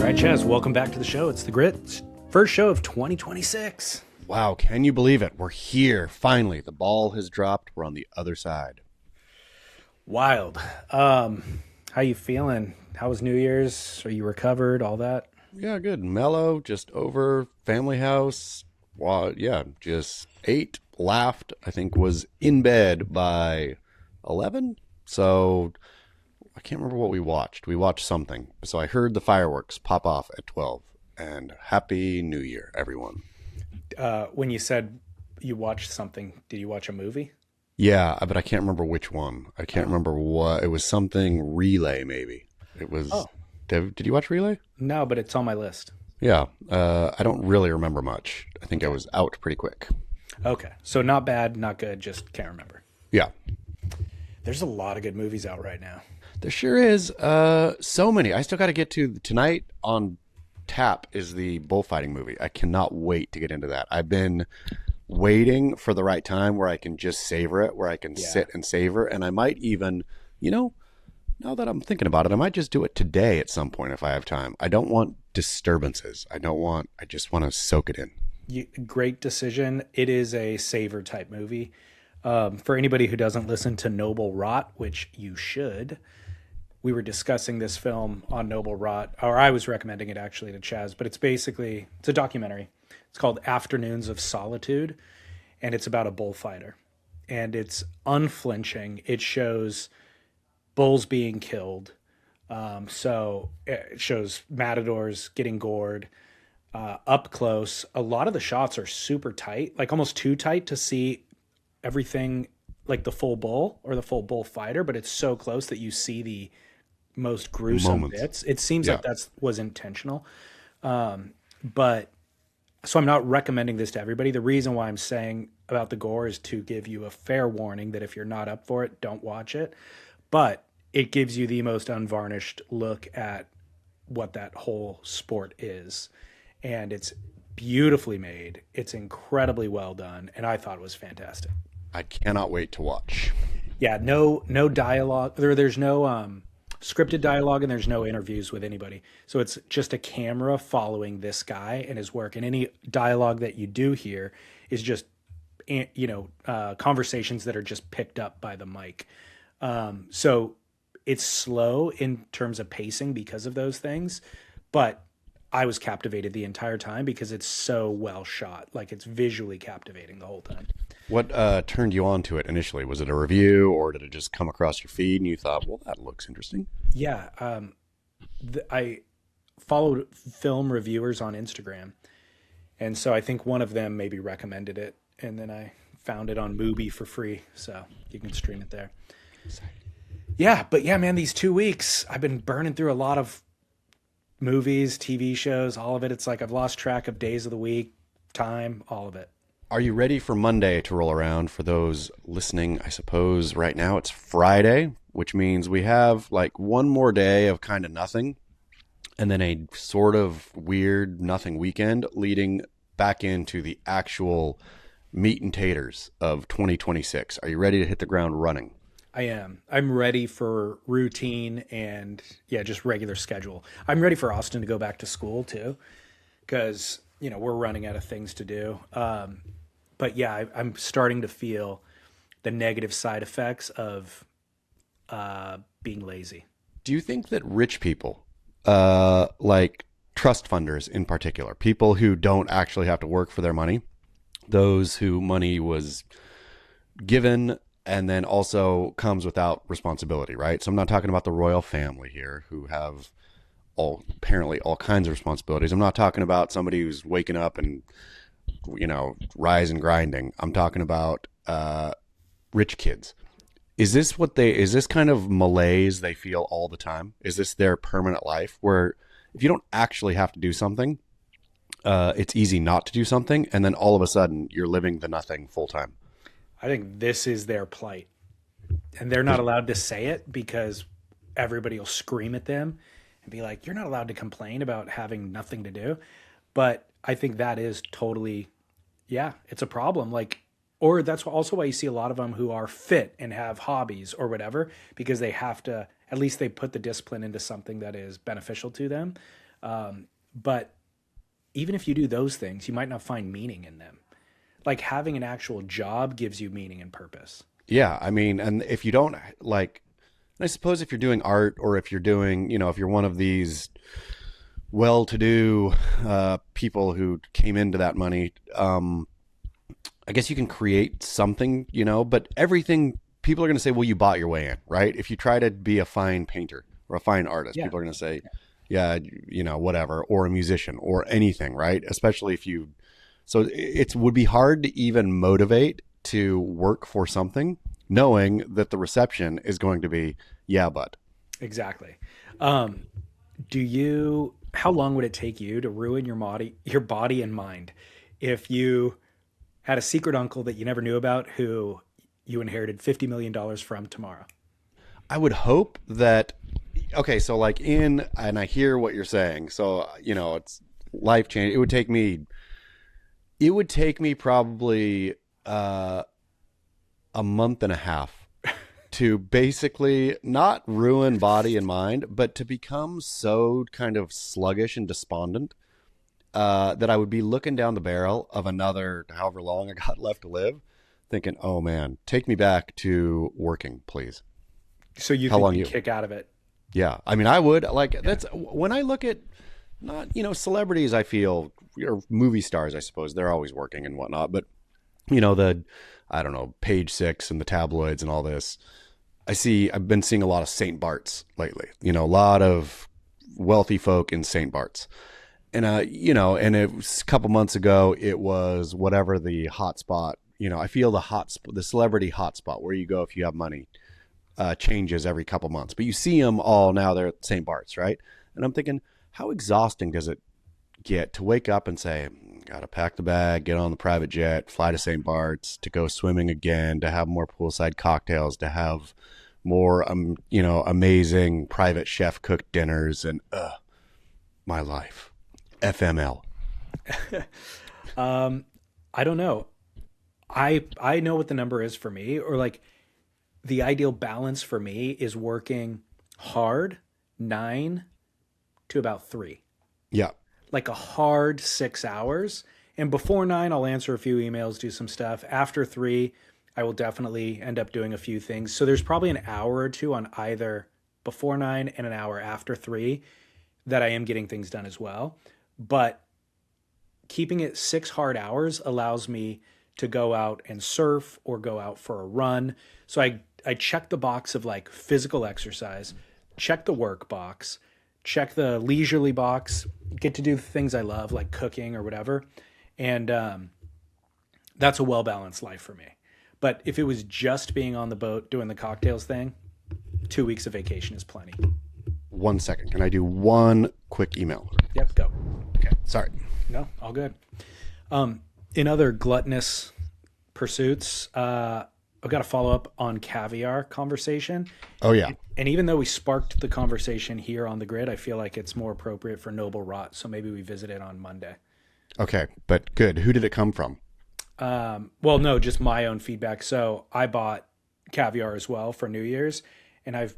right, Chaz, welcome back to the show. It's the Grit, first show of 2026. Wow, can you believe it? We're here, finally. The ball has dropped. We're on the other side. Wild. How you feeling? How was New Year's? Are you recovered? All that? Yeah, good. Mellow, just over, family house. Well, yeah, just ate, laughed, I think was in bed by 11. So I can't remember what we watched. We watched something. So I heard the fireworks pop off at 12. And Happy New Year, everyone. When you said you watched something, did you watch a movie? Yeah, but I can't remember which one. I can't remember what. It was something Relay, maybe. It was. Oh. Did you watch Relay? No, but it's on my list. Yeah. I don't really remember much. I think I was out pretty quick. Okay. So not bad, not good, just can't remember. Yeah. There's a lot of good movies out right now. There sure is. So many. I still got to get to tonight on tap is the bullfighting movie. I cannot wait to get into that. I've been waiting for the right time where I can just savor it, where I can sit and savor. And I might even, now that I'm thinking about it, I might just do it today at some point if I have time. I don't want disturbances. I just want to soak it in. Great decision. It is a savor type movie. For anybody who doesn't listen to Noble Rot, which you should, we were discussing this film on Noble Rot, or I was recommending it actually to Chaz, but it's a documentary. It's called Afternoons of Solitude, and it's about a bullfighter. And it's unflinching. It shows bulls being killed. So it shows matadors getting gored up close. A lot of the shots are super tight, like almost too tight to see everything like the full bull or the full bullfighter, but it's so close that you see the most gruesome bits. It seems like that was intentional. But so I'm not recommending this to everybody. The reason why I'm saying about the gore is to give you a fair warning that if you're not up for it, don't watch it. But it gives you the most unvarnished look at what that whole sport is. And it's beautifully made. It's incredibly well done. And I thought it was fantastic. I cannot wait to watch. Yeah, no dialogue. There's no scripted dialogue, and there's no interviews with anybody. So it's just a camera following this guy and his work. And any dialogue that you do hear is just, conversations that are just picked up by the mic. So it's slow in terms of pacing because of those things, but I was captivated the entire time because it's so well shot. Like, it's visually captivating the whole time. What turned you on to it initially? Was it a review, or did it just come across your feed and you thought, well, that looks interesting? Yeah. I followed film reviewers on Instagram. And so I think one of them maybe recommended it. And then I found it on Mubi for free. So you can stream it there. Yeah. But yeah, man, these 2 weeks, I've been burning through a lot of movies, TV shows, all of it. It's like I've lost track of days of the week, time, all of it. Are you ready for Monday to roll around? For those listening, I suppose right now it's Friday, which means we have like one more day of kind of nothing, and then a sort of weird nothing weekend leading back into the actual meat and taters of 2026. Are you ready to hit the ground running? I am. I'm ready for routine and just regular schedule. I'm ready for Austin to go back to school too, because we're running out of things to do. But yeah, I'm starting to feel the negative side effects of being lazy. Do you think that rich people, like trust funders in particular, people who don't actually have to work for their money, those who money was given and then also comes without responsibility, right? So I'm not talking about the royal family here who have apparently all kinds of responsibilities. I'm not talking about somebody who's waking up and rise and grinding. I'm talking about rich kids. Is this kind of malaise they feel all the time? Is this their permanent life where if you don't actually have to do something, it's easy not to do something, and then all of a sudden you're living the nothing full time? I think this is their plight, and they're not allowed to say it because everybody will scream at them and be like, you're not allowed to complain about having nothing to do. But I think that is totally, it's a problem. Or that's also why you see a lot of them who are fit and have hobbies or whatever, because they have to, at least they put the discipline into something that is beneficial to them. But even if you do those things, you might not find meaning in them. Like having an actual job gives you meaning and purpose. Yeah, I mean, and if you don't like, I suppose if you're doing art or if you're doing, if you're one of these well-to-do people who came into that money, I guess you can create something, but everything people are going to say, well, you bought your way in, right? If you try to be a fine painter or a fine artist, Yeah. people are going to say, yeah, whatever, or a musician or anything, right? Especially if you, so it would be hard to even motivate to work for something knowing that the reception is going to be, yeah, but. Exactly. How long would it take you to ruin your body and mind if you had a secret uncle that you never knew about who you inherited $50 million from tomorrow? I would hope that, okay, so and I hear what you're saying. So, it's life change. It would take me probably a month and a half to basically not ruin body and mind, but to become so kind of sluggish and despondent that I would be looking down the barrel of another however long I got left to live, thinking, "Oh man, take me back to working, please." So you How think long you you? kick out of it? Yeah, I mean, I would that's when I look at not celebrities. I feel or movie stars. I suppose they're always working and whatnot, but the I don't know, Page Six and the tabloids and all this. I've been seeing a lot of St. Bart's lately. A lot of wealthy folk in St. Bart's. And and it was a couple months ago, it was whatever the hotspot, I feel the celebrity hotspot where you go if you have money, changes every couple months. But you see them all now, they're at St. Bart's, right? And I'm thinking, how exhausting does it get to wake up and say, gotta pack the bag, get on the private jet, fly to St. Bart's, to go swimming again, to have more poolside cocktails, to have more, amazing private chef cooked dinners, and my life, FML. I don't know. I know what the number is for me, or like the ideal balance for me is working hard 9 to about 3. Yeah. Like a hard 6 hours. And before 9, I'll answer a few emails, do some stuff. After 3, I will definitely end up doing a few things. So there's probably an hour or two on either before 9 and an hour after 3 that I am getting things done as well. But keeping it 6 hard hours allows me to go out and surf or go out for a run. So I check the box of like physical exercise, check the work box, check the leisurely box, get to do the things I love, like cooking or whatever. And that's a well-balanced life for me. But if it was just being on the boat doing the cocktails thing, 2 weeks of vacation is plenty. 1 second. Can I do one quick email? Yep, go. Okay. Sorry. No, all good. In other gluttonous pursuits, I've got to follow up on caviar conversation. Oh, yeah. And even though we sparked the conversation here on the grid, I feel like it's more appropriate for Noble Rot. So maybe we visit it on Monday. Okay. But good. Who did it come from? Well, no, just my own feedback. So I bought caviar as well for New Year's, and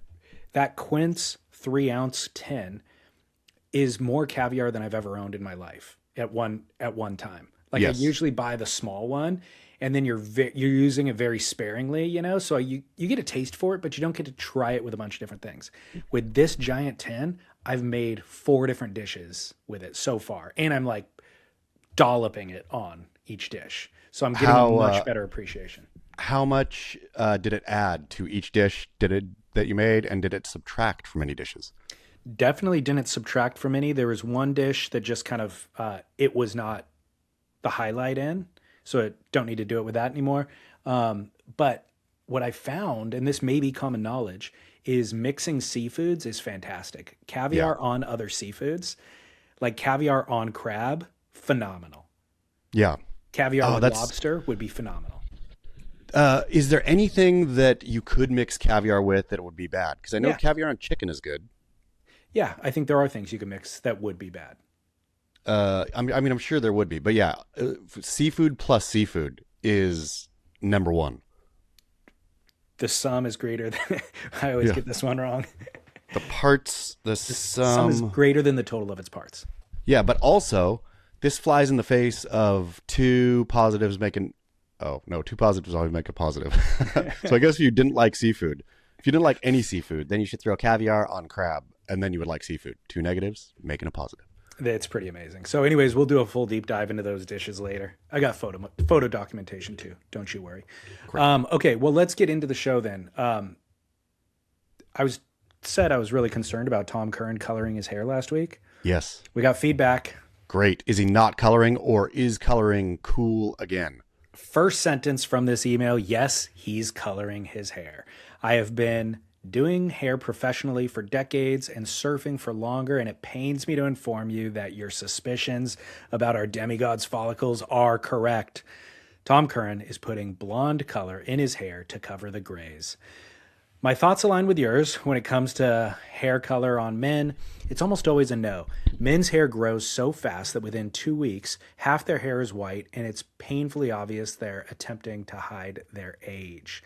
that Quince 3-ounce tin is more caviar than I've ever owned in my life at one time. Like Yes. I usually buy the small one, and then you're using it very sparingly, so you get a taste for it, but you don't get to try it with a bunch of different things. With this giant tin, I've made 4 different dishes with it so far, and I'm like dolloping it on each dish. So I'm getting a much better appreciation. How much did it add to each dish that you made, and did it subtract from any dishes? Definitely didn't subtract from any. There was one dish that just kind of, it was not the highlight in, so I don't need to do it with that anymore. But what I found, and this may be common knowledge, is mixing seafoods is fantastic. Caviar on other seafoods, like caviar on crab, phenomenal. Yeah. Caviar with lobster would be phenomenal. Is there anything that you could mix caviar with that would be bad? Because I know caviar on chicken is good. Yeah, I think there are things you can mix that would be bad. I mean, I'm sure there would be, but yeah, seafood plus seafood is number one. The sum is greater than I always get this one wrong. The parts, the Sum is greater than the total of its parts. Yeah, but also this flies in the face of two positives making. Oh no, two positives always make a positive. So I guess if you didn't like seafood, if you didn't like any seafood, then you should throw caviar on crab, and then you would like seafood. Two negatives making a positive. It's pretty amazing. So anyways, we'll do a full deep dive into those dishes later. I got photo documentation too. Don't you worry. Okay, well, let's get into the show then. I was really concerned about Tom Curren coloring his hair last week. Yes. We got feedback. Great. Is he not coloring, or is coloring cool again? First sentence from this email, yes, he's coloring his hair. I have been doing hair professionally for decades and surfing for longer, and it pains me to inform you that your suspicions about our demigod's follicles are correct. Tom Curren is putting blonde color in his hair to cover the grays. My thoughts align with yours when it comes to hair color on men. It's almost always a no. Men's hair grows so fast that within 2 weeks, half their hair is white, and it's painfully obvious they're attempting to hide their age.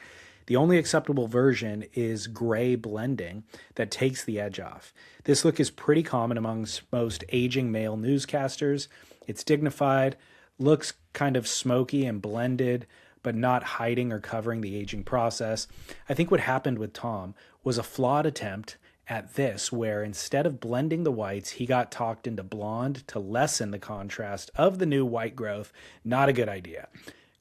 The only acceptable version is gray blending that takes the edge off. This look is pretty common amongst most aging male newscasters. It's dignified, looks kind of smoky and blended, but not hiding or covering the aging process. I think what happened with Tom was a flawed attempt at this, where instead of blending the whites, he got talked into blonde to lessen the contrast of the new white growth. Not a good idea.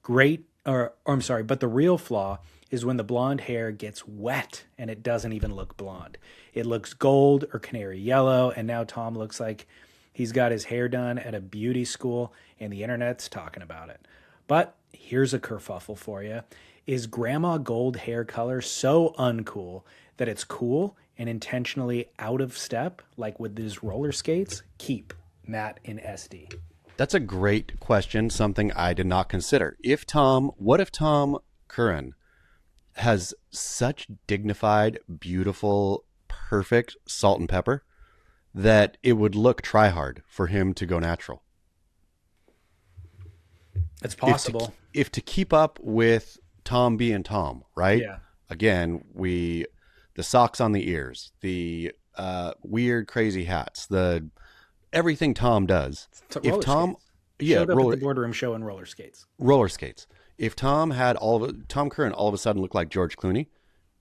But the real flaw is when the blonde hair gets wet and it doesn't even look blonde. It looks gold or canary yellow, and now Tom looks like he's got his hair done at a beauty school and the internet's talking about it. But here's a kerfuffle for you. Is grandma gold hair color so uncool that it's cool and intentionally out of step, like with these roller skates? Keep Matt in SD. That's a great question, something I did not consider. What if Tom Curren has such dignified, beautiful, perfect salt and pepper that it would look try hard for him to go natural? It's possible. If to keep up with Tom being Tom, right? Yeah. Again, the socks on the ears, the weird, crazy hats, everything Tom does. If Tom, showed up at the boardroom show in roller skates. Roller skates. If Tom Curren all of a sudden looked like George Clooney,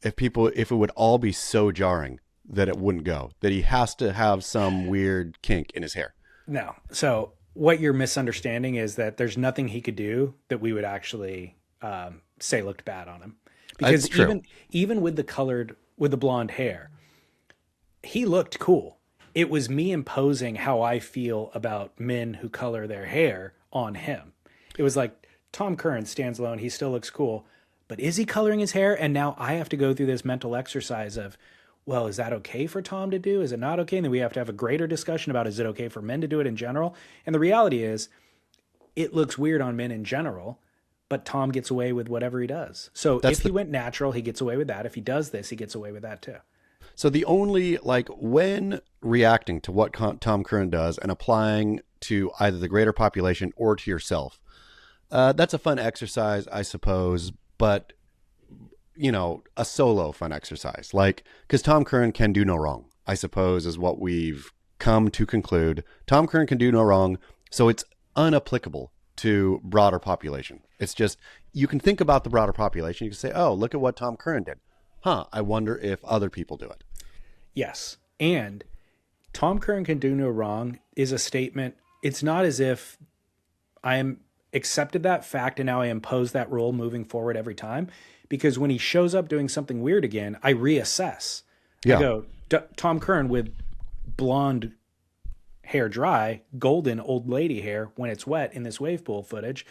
if it would all be so jarring that it wouldn't go, that he has to have some weird kink in his hair. No. So what you're misunderstanding is that there's nothing he could do that we would actually say looked bad on him. Because even with the blonde hair, he looked cool. It was me imposing how I feel about men who color their hair on him. It was like, Tom Curren stands alone. He still looks cool. But is he coloring his hair? And now I have to go through this mental exercise of, well, is that okay for Tom to do? Is it not okay? And then we have to have a greater discussion about, is it okay for men to do it in general? And the reality is, it looks weird on men in general, but Tom gets away with whatever he does. So if he went natural, he gets away with that. If he does this, he gets away with that too. So the only, when reacting to what Tom Curren does and applying to either the greater population or to yourself, that's a fun exercise, I suppose, but, a solo fun exercise. Because Tom Curren can do no wrong, I suppose, is what we've come to conclude. Tom Curren can do no wrong, so it's unapplicable to broader population. It's just, you can think about the broader population. You can say, oh, look at what Tom Curren did. I wonder if other people do it. Yes. And Tom Curren can do no wrong is a statement. It's not as if I am accepted that fact and now I impose that rule moving forward every time, because when he shows up doing something weird again, I reassess. Yeah. I go, Tom Curren with blonde hair dry, golden old lady hair when it's wet in this wave pool footage.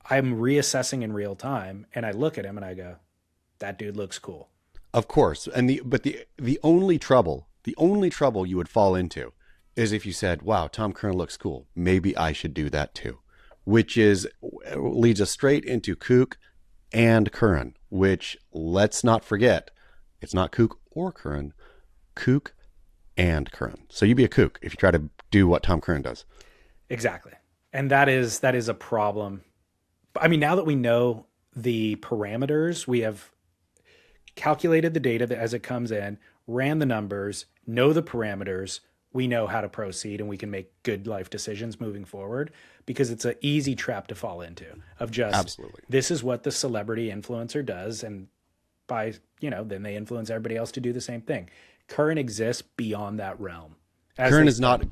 I'm reassessing in real time, and I look at him and I go, that dude looks cool. Of course. But the only trouble you would fall into is if you said, wow, Tom Curren looks cool. Maybe I should do that too. Which leads us straight into kook and Curren, which, let's not forget, it's not kook or Curren, kook and Curren. So you'd be a kook if you try to do what Tom Curren does. Exactly. And that is a problem. I mean, now that we know the parameters, we have calculated the data that as it comes in, ran the numbers, know the parameters, we know how to proceed and we can make good life decisions moving forward, because it's an easy trap to fall into of just Absolutely. this is what the celebrity influencer does, and by then they influence everybody else to do the same thing. Curren exists beyond that realm. Curren is not an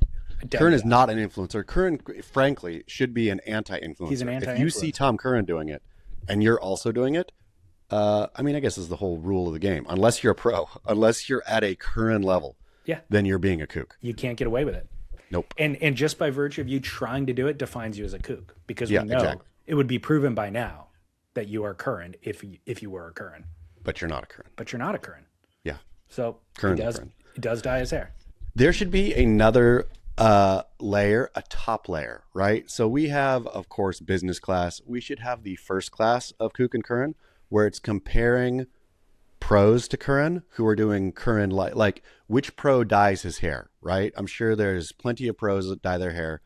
influencer. Curren, frankly, should be an anti-influencer. He's an anti-influencer. If you see Tom Curren doing it and you're also doing it, I guess is the whole rule of the game. Unless you're a pro, unless you're at a Curren level, then you're being a kook. You can't get away with it. Nope. And just by virtue of you trying to do it defines you as a kook, because we know it would be proven by now that you are Curren if you were a Curren. But you're not a Curren. But you're not a Curren. Yeah. So he does dye his hair. There should be another layer, a top layer, right? So we have, of course, business class. We should have the first class of Kook and Curren, where it's comparing pros to Curren who are doing Curren like which pro dyes his hair, right? I'm sure there's plenty of pros that dye their hair.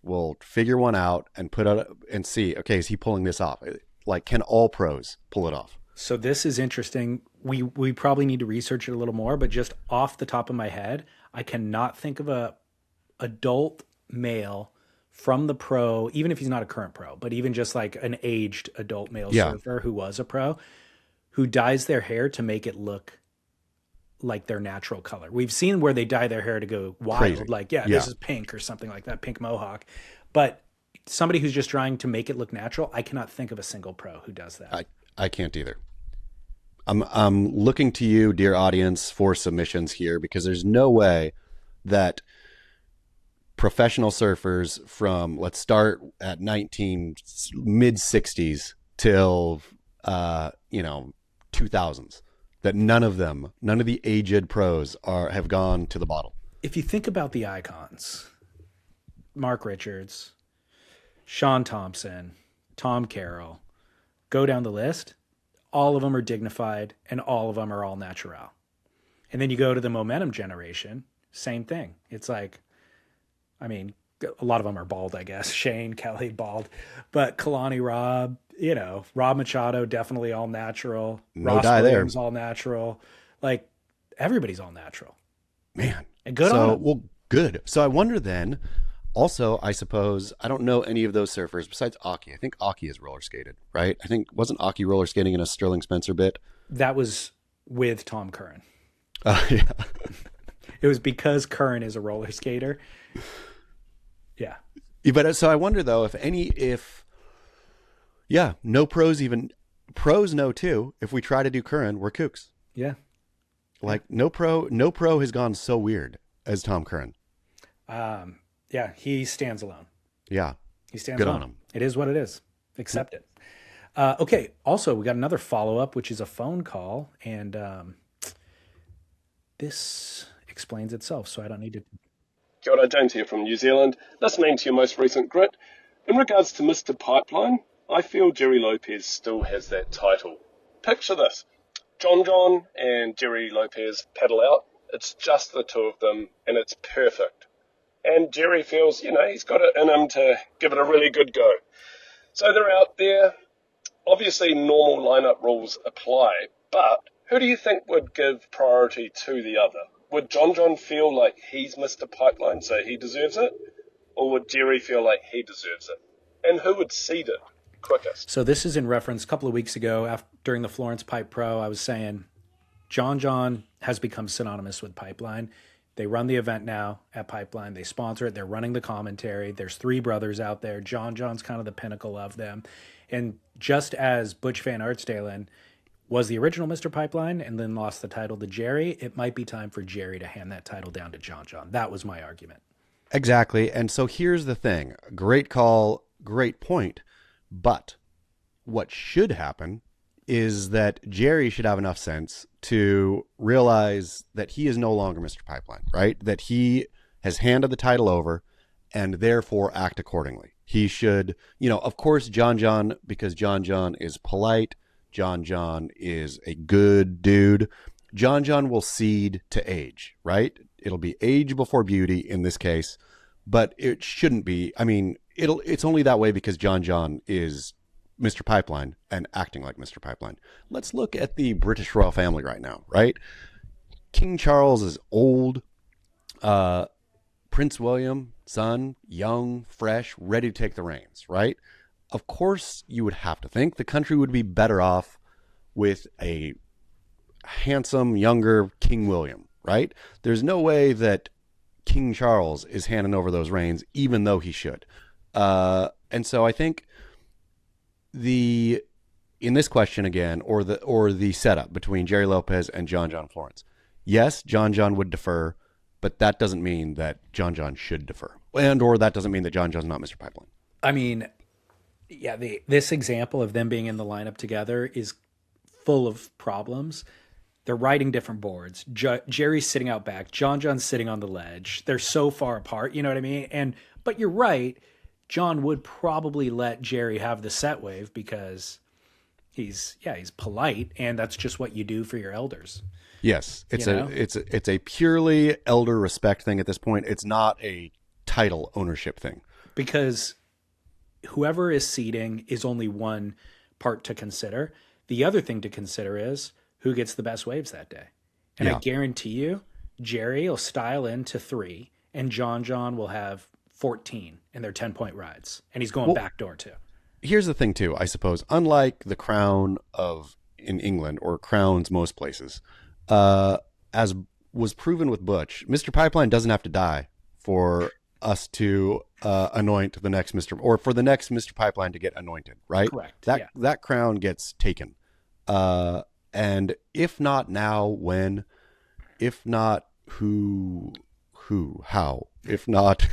We'll figure one out and put out and see, okay, is he pulling this off? Like, can all pros pull it off? So this is interesting. We probably need to research it a little more, but just off the top of my head, I cannot think of a adult male from the pro, even if he's not a current pro, but even just like an aged adult male surfer who was a pro, who dyes their hair to make it look like their natural color. We've seen where they dye their hair to go wild, crazy. Like, this is pink or something like that, pink mohawk. But somebody who's just trying to make it look natural, I cannot think of a single pro who does that. I can't either. I'm looking to you, dear audience, for submissions here, because there's no way that professional surfers from, let's start at mid 60s till 2000s, that none of the aged pros have gone to the bottle. If you think about the icons, Mark Richards, Sean Thompson, Tom Carroll, go down the list, all of them are dignified and all of them are all natural. And then you go to the momentum generation, same thing. It's like, a lot of them are bald, I guess. Shane, Kelly, bald. But Kalani Rob, Rob Machado, definitely all natural. No Ross dye Williams, there. all natural. Like, everybody's all natural. Man. And good on them. Well, good. So I wonder then, also, I suppose, I don't know any of those surfers besides Aki. I think Aki is roller skated, right? I think, wasn't Aki roller skating in a Sterling Spencer bit? That was with Tom Curren. Yeah. It was because Curren is a roller skater. Yeah. But so I wonder though, no pros, even pros know too. If we try to do Curren, we're kooks. Yeah. Like no pro has gone so weird as Tom Curren. Yeah, he stands alone. Yeah. He stands Good alone. on him. It is what it is. Accept it. Okay. Also, we got another follow-up, which is a phone call. And this explains itself, so I don't need to. Kia ora, James here from New Zealand. Listening to your most recent grit. In regards to Mr. Pipeline, I feel Gerry Lopez still has that title. Picture this. John and Gerry Lopez paddle out. It's just the two of them, and it's perfect. And Gerry feels, he's got it in him to give it a really good go. So they're out there. Obviously, normal lineup rules apply, but who do you think would give priority to the other? Would John feel like he's Mr. Pipeline, so he deserves it? Or would Gerry feel like he deserves it? And who would seed it quickest? So this is in reference a couple of weeks ago during the Florence Pipe Pro. I was saying John has become synonymous with Pipeline. They run the event now at Pipeline. They sponsor it. They're running the commentary. There's three brothers out there. John's kind of the pinnacle of them. And just as Butch Van Aertsdalen was the original Mr. Pipeline and then lost the title to Gerry, it might be time for Gerry to hand that title down to John. That was my argument. Exactly. And so here's the thing. Great call, great point. But what should happen is that Gerry should have enough sense to realize that he is no longer Mr. Pipeline, right? That he has handed the title over and therefore act accordingly. He should, of course, John, because John is polite. John is a good dude. John will cede to age, right? It'll be age before beauty in this case, but it shouldn't be. It's only that way because John is Mr. Pipeline and acting like Mr. Pipeline. Let's look at the British royal family right now, right? King Charles is old. Prince William, son, young, fresh, ready to take the reins, right? Of course, you would have to think the country would be better off with a handsome, younger King William, right? There's no way that King Charles is handing over those reins, even though he should. And so I think in this question again, or the setup between Gerry Lopez and John Florence, yes, John would defer, but that doesn't mean that John should defer, or that doesn't mean that John's not Mr. Pipeline. I mean, yeah, this example of them being in the lineup together is full of problems. They're riding different boards. Gerry's sitting out back. John's sitting on the ledge. They're so far apart. You know what I mean? But you're right. John would probably let Gerry have the set wave because he's polite, and that's just what you do for your elders. Yes, it's a purely elder respect thing at this point. It's not a title ownership thing. Because whoever is seating is only one part to consider. The other thing to consider is who gets the best waves that day. And I guarantee you, Gerry will style into 3, and John will have 14 in their 10-point rides. And he's going backdoor too. Here's the thing too, I suppose. Unlike the crown in England, or crowns most places, as was proven with Butch, Mr. Pipeline doesn't have to die for us to anoint the next Mr. or for the next Mr. Pipeline to get anointed, right? Correct. That crown gets taken. And if not now, when? If not who, how? If not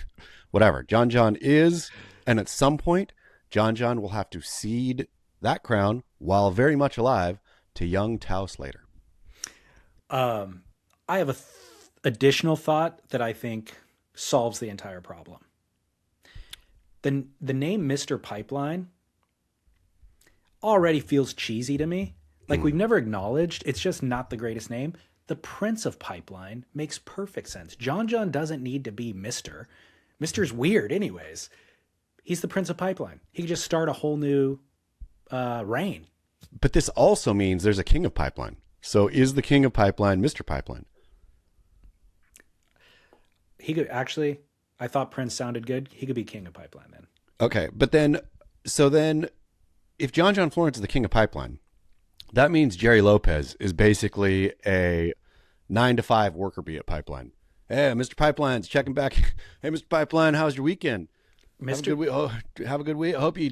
whatever. John is, and at some point, John will have to cede that crown while very much alive to young Tau Slater. I have a additional thought that I think solves the entire problem. The name Mr. Pipeline already feels cheesy to me. Like we've never acknowledged, it's just not the greatest name. The Prince of Pipeline makes perfect sense. John doesn't need to be Mr. Mr.'s weird anyways. He's the Prince of Pipeline. He could just start a whole new reign. But this also means there's a King of Pipeline. So is the King of Pipeline Mr. Pipeline? He could actually, I thought Prince sounded good. He could be King of Pipeline then. Okay, but then if John Florence is the King of Pipeline, that means Gerry Lopez is basically a 9-to-5 worker bee at Pipeline. Hey, Mr. Pipeline's checking back. Hey, Mr. Pipeline, how's your weekend? Have a good week. I hope you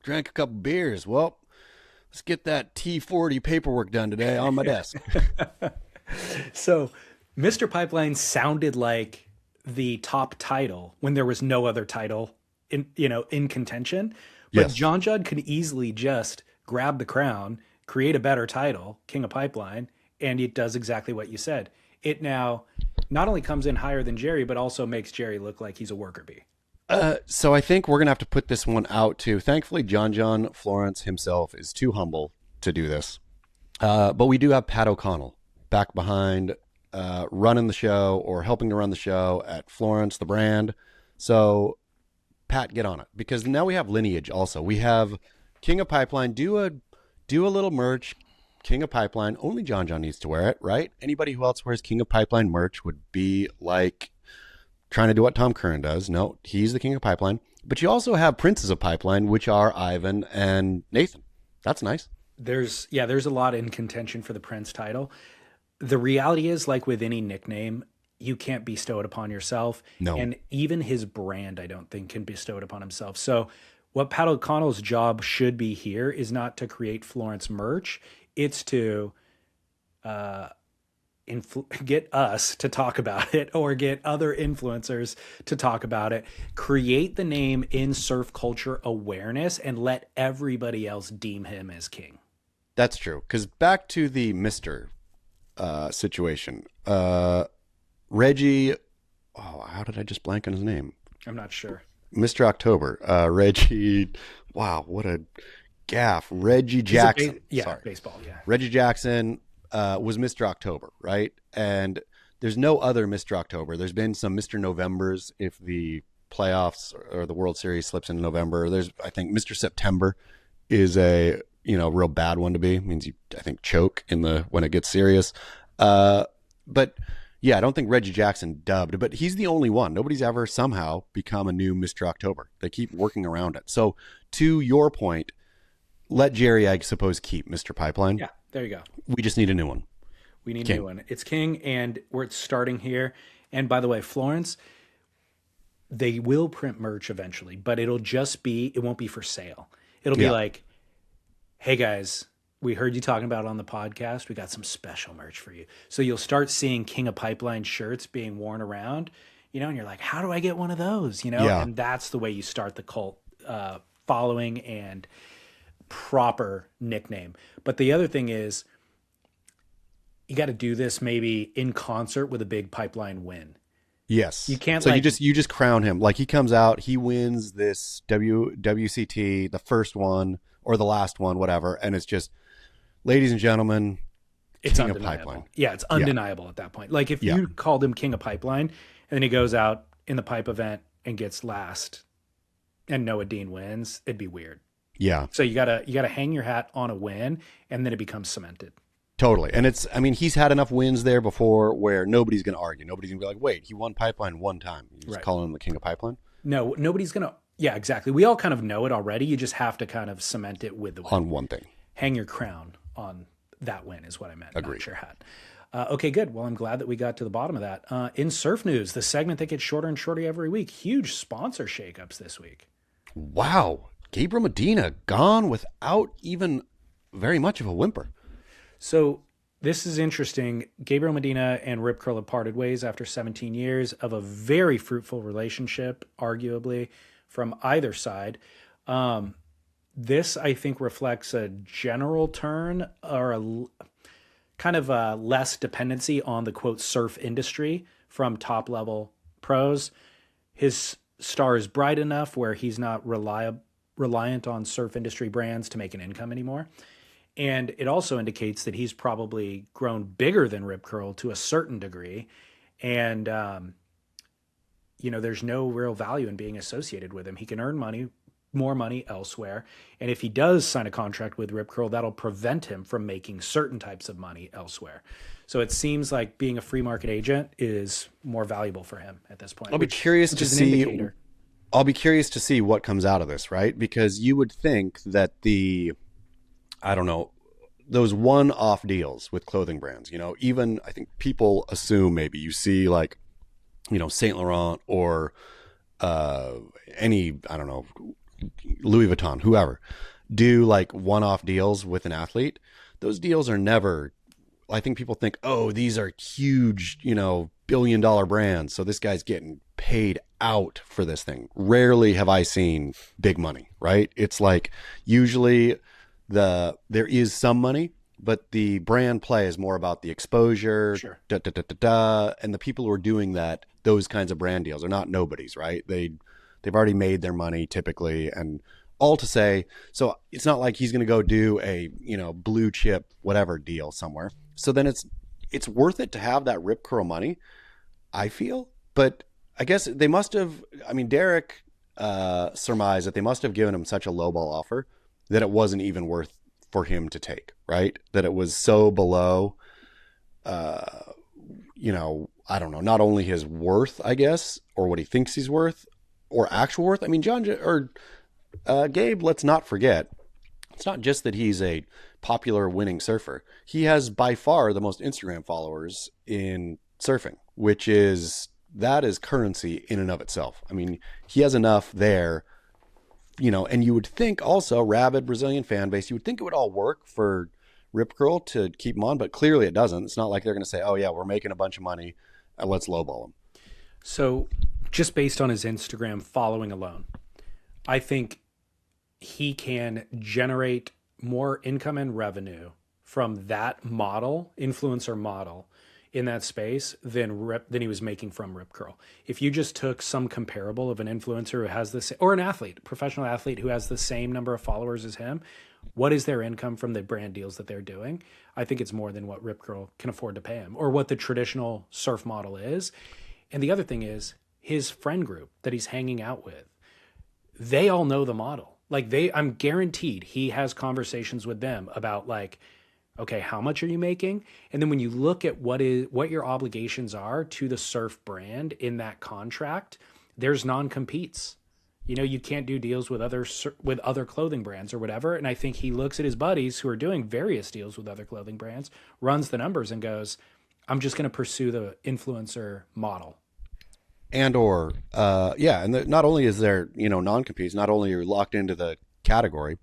drank a couple beers. Well, let's get that T40 paperwork done today on my desk. So Mr. Pipeline sounded like the top title when there was no other title in contention. But yes. John could easily just grab the crown, create a better title, King of Pipeline, and it does exactly what you said. It now not only comes in higher than Gerry, but also makes Gerry look like he's a worker bee. So I think we're going to have to put this one out too. Thankfully, John Florence himself is too humble to do this. But we do have Pat O'Connell back behind running the show or helping to run the show at Florence, the brand. So Pat, get on it, because now we have lineage also. We have King of Pipeline, do a little merch, King of Pipeline. Only John needs to wear it, right? Anybody who else wears King of Pipeline merch would be like trying to do what Tom Curren does. No, he's the King of Pipeline. But you also have Princes of Pipeline, which are Ivan and Nathan. That's nice. There's a lot in contention for the Prince title. The reality is, like with any nickname, you can't bestow it upon yourself. No. And even his brand, I don't think, can bestow it upon himself. So what Pat O'Connell's job should be here is not to create Florence merch. It's to get us to talk about it, or get other influencers to talk about it. Create the name in surf culture awareness and let everybody else deem him as king. That's true. Because back to the Mr. Situation. Reggie, how did I just blank on his name? I'm not sure. Mr. October. Reggie, wow, what a gaffe. Reggie Jackson. Baseball, yeah. Reggie Jackson was Mr. October, right? And there's no other Mr. October. There's been some Mr. Novembers if the playoffs or the World Series slips into November. There's, I think, Mr. September is a, real bad one to be. It means you, I think, choke when it gets serious. But yeah, I don't think Reggie Jackson dubbed, but he's the only one. Nobody's ever somehow become a new Mr. October. They keep working around it. So to your point, let Gerry, I suppose, keep Mr. Pipeline. Yeah, there you go. We just need a new one. We need a new one. It's King, and we're starting here. And by the way, Florence, they will print merch eventually, but it won't be for sale. It'll be like, hey guys, we heard you talking about it on the podcast. We got some special merch for you. So you'll start seeing King of Pipeline shirts being worn around, and you're like, how do I get one of those? And that's the way you start the cult following and proper nickname. But the other thing is, you got to do this maybe in concert with a big pipeline win. Yes. You can't so you just crown him. Like he comes out, he wins this WCT, the first one or the last one, whatever. And it's just, ladies and gentlemen, it's King of undeniable. Pipeline. Yeah, it's undeniable at that point. Like if you called him King of Pipeline and then he goes out in the pipe event and gets last and Noah Dean wins, it'd be weird. Yeah. So you gotta hang your hat on a win and then it becomes cemented. Totally. And he's had enough wins there before where nobody's going to argue. Nobody's going to be like, wait, he won Pipeline one time. You just calling him the King of Pipeline? No, nobody's going to. Yeah, exactly. We all kind of know it already. You just have to kind of cement it with the win. On one thing. Hang your crown on that win is what I meant. Agreed. Not your hat. Okay, good. Well, I'm glad that we got to the bottom of that. In surf news, the segment that gets shorter and shorter every week. Huge sponsor shakeups this week. Wow. Gabriel Medina gone without even very much of a whimper. So this is interesting. Gabriel Medina and Rip Curl have parted ways after 17 years of a very fruitful relationship, arguably, from either side. This, I think, reflects a general turn or a kind of a less dependency on the, quote, surf industry from top-level pros. His star is bright enough where he's not reliant on surf industry brands to make an income anymore. And it also indicates that he's probably grown bigger than Rip Curl to a certain degree. And, there's no real value in being associated with him. He can earn more money elsewhere. And if he does sign a contract with Rip Curl, that'll prevent him from making certain types of money elsewhere. So it seems like being a free market agent is more valuable for him at this point. I'll be curious to see what comes out of this, right? Because you would think that those one-off deals with clothing brands, even I think people assume maybe you see like, Saint Laurent or Louis Vuitton, whoever, do like one-off deals with an athlete. Those deals are never, I think people think, oh, these are huge, billion-dollar brands. So this guy's getting paid out for this thing. Rarely have I seen big money, right? It's like usually there is some money, but the brand play is more about the exposure, Sure. And the people who are doing those kinds of brand deals are not nobodies, right? They've already made their money typically, and all to say, so it's not like he's going to go do a, blue chip, whatever deal somewhere. So then it's worth it to have that Rip Curl money, I feel. But I guess they must have, Derek surmised that they must have given him such a lowball offer that it wasn't even worth for him to take, right? That it was so below, I don't know, not only his worth, I guess, or what he thinks he's worth, or actual worth. Gabe, let's not forget, it's not just that he's a popular winning surfer. He has by far the most Instagram followers in surfing, that is currency in and of itself. He has enough there, and you would think also rabid Brazilian fan base, you would think it would all work for Rip Curl to keep him on, but clearly it doesn't. It's not like they're going to say, oh yeah, we're making a bunch of money, let's lowball him. So just based on his Instagram following alone, I think he can generate more income and revenue from that influencer model in that space than he was making from Rip Curl. If you just took some comparable of an influencer who has this, or an athlete, professional athlete who has the same number of followers as him, what is their income from the brand deals that they're doing? I think it's more than what Rip Curl can afford to pay him, or what the traditional surf model is. And the other thing is his friend group that he's hanging out with, they all know the model. Like I'm guaranteed he has conversations with them about like, okay, how much are you making? And then when you look at what your obligations are to the surf brand in that contract, there's non-competes. You know, you can't do deals with other clothing brands or whatever. And I think he looks at his buddies who are doing various deals with other clothing brands, runs the numbers and goes, I'm just going to pursue the influencer model. And or and not only is there, non-competes, not only are you locked into the category,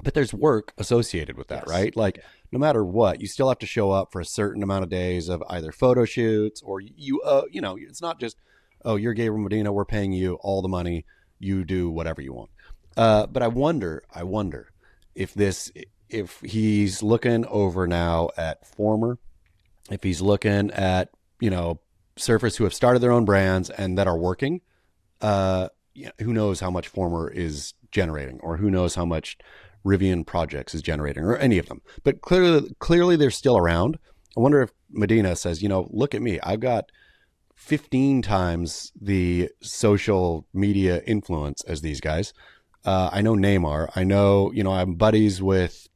but there's work associated with that, Yes. right? Like no matter what, you still have to show up for a certain amount of days of either photo shoots or it's not just, oh, you're Gabriel Medina, we're paying you all the money, you do whatever you want. But I wonder if he's looking over now at Former, if he's looking at, surfers who have started their own brands and that are working, who knows how much Former is generating, or who knows how much Rivian Projects is generating, or any of them. But clearly they're still around. I wonder if Medina says, look at me, I've got 15 times the social media influence as these guys. I know Neymar. I know, I'm buddies with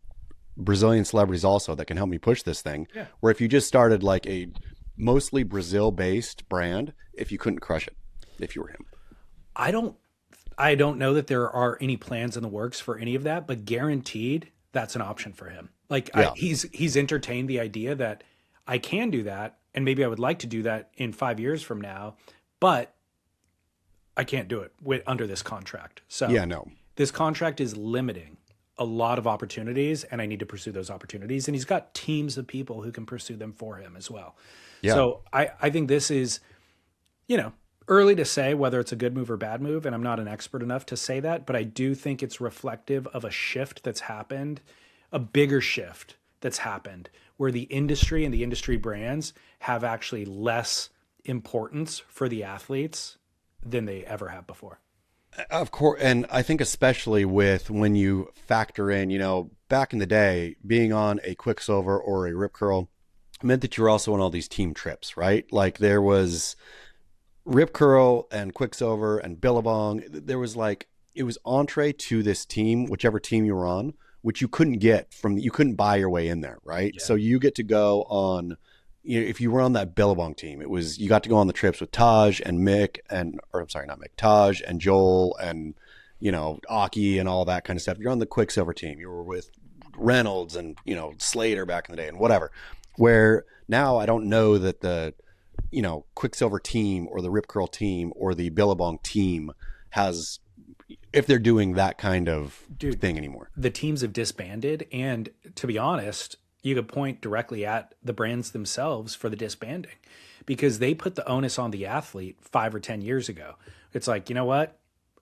Brazilian celebrities also that can help me push this thing. Yeah. Where if you just started like a mostly Brazil-based brand, if you couldn't crush it, if you were him. I don't know that there are any plans in the works for any of that, but guaranteed that's an option for him. Like he's entertained the idea that I can do that, and maybe I would like to do that in 5 years from now, but I can't do it under this contract. So this contract is limiting a lot of opportunities, and I need to pursue those opportunities. And he's got teams of people who can pursue them for him as well. Yeah. So I think this is, early to say whether it's a good move or bad move, and I'm not an expert enough to say that, but I do think it's reflective of a shift that's happened, a bigger shift that's happened, where the industry and the industry brands have actually less importance for the athletes than they ever have before. Of course, and I think especially with when you factor in, back in the day, being on a Quicksilver or a Rip Curl meant that you were also on all these team trips, right? Like there was Rip Curl and Quicksilver and Billabong. There was it was entree to this team, whichever team you were on, which you couldn't you couldn't buy your way in there, right? Yeah. So you get to go on, if you were on that Billabong team, you got to go on the trips with Taj and Mick Taj and Joel and, Aki and all that kind of stuff. You're on the Quicksilver team. You were with Reynolds and, Slater back in the day and whatever, where now I don't know that the, Quicksilver team or the Rip Curl team or the Billabong team has, if they're doing that kind of thing anymore. The teams have disbanded, and to be honest, you could point directly at the brands themselves for the disbanding, because they put the onus on the athlete 5 or 10 years ago. It's like, you know what?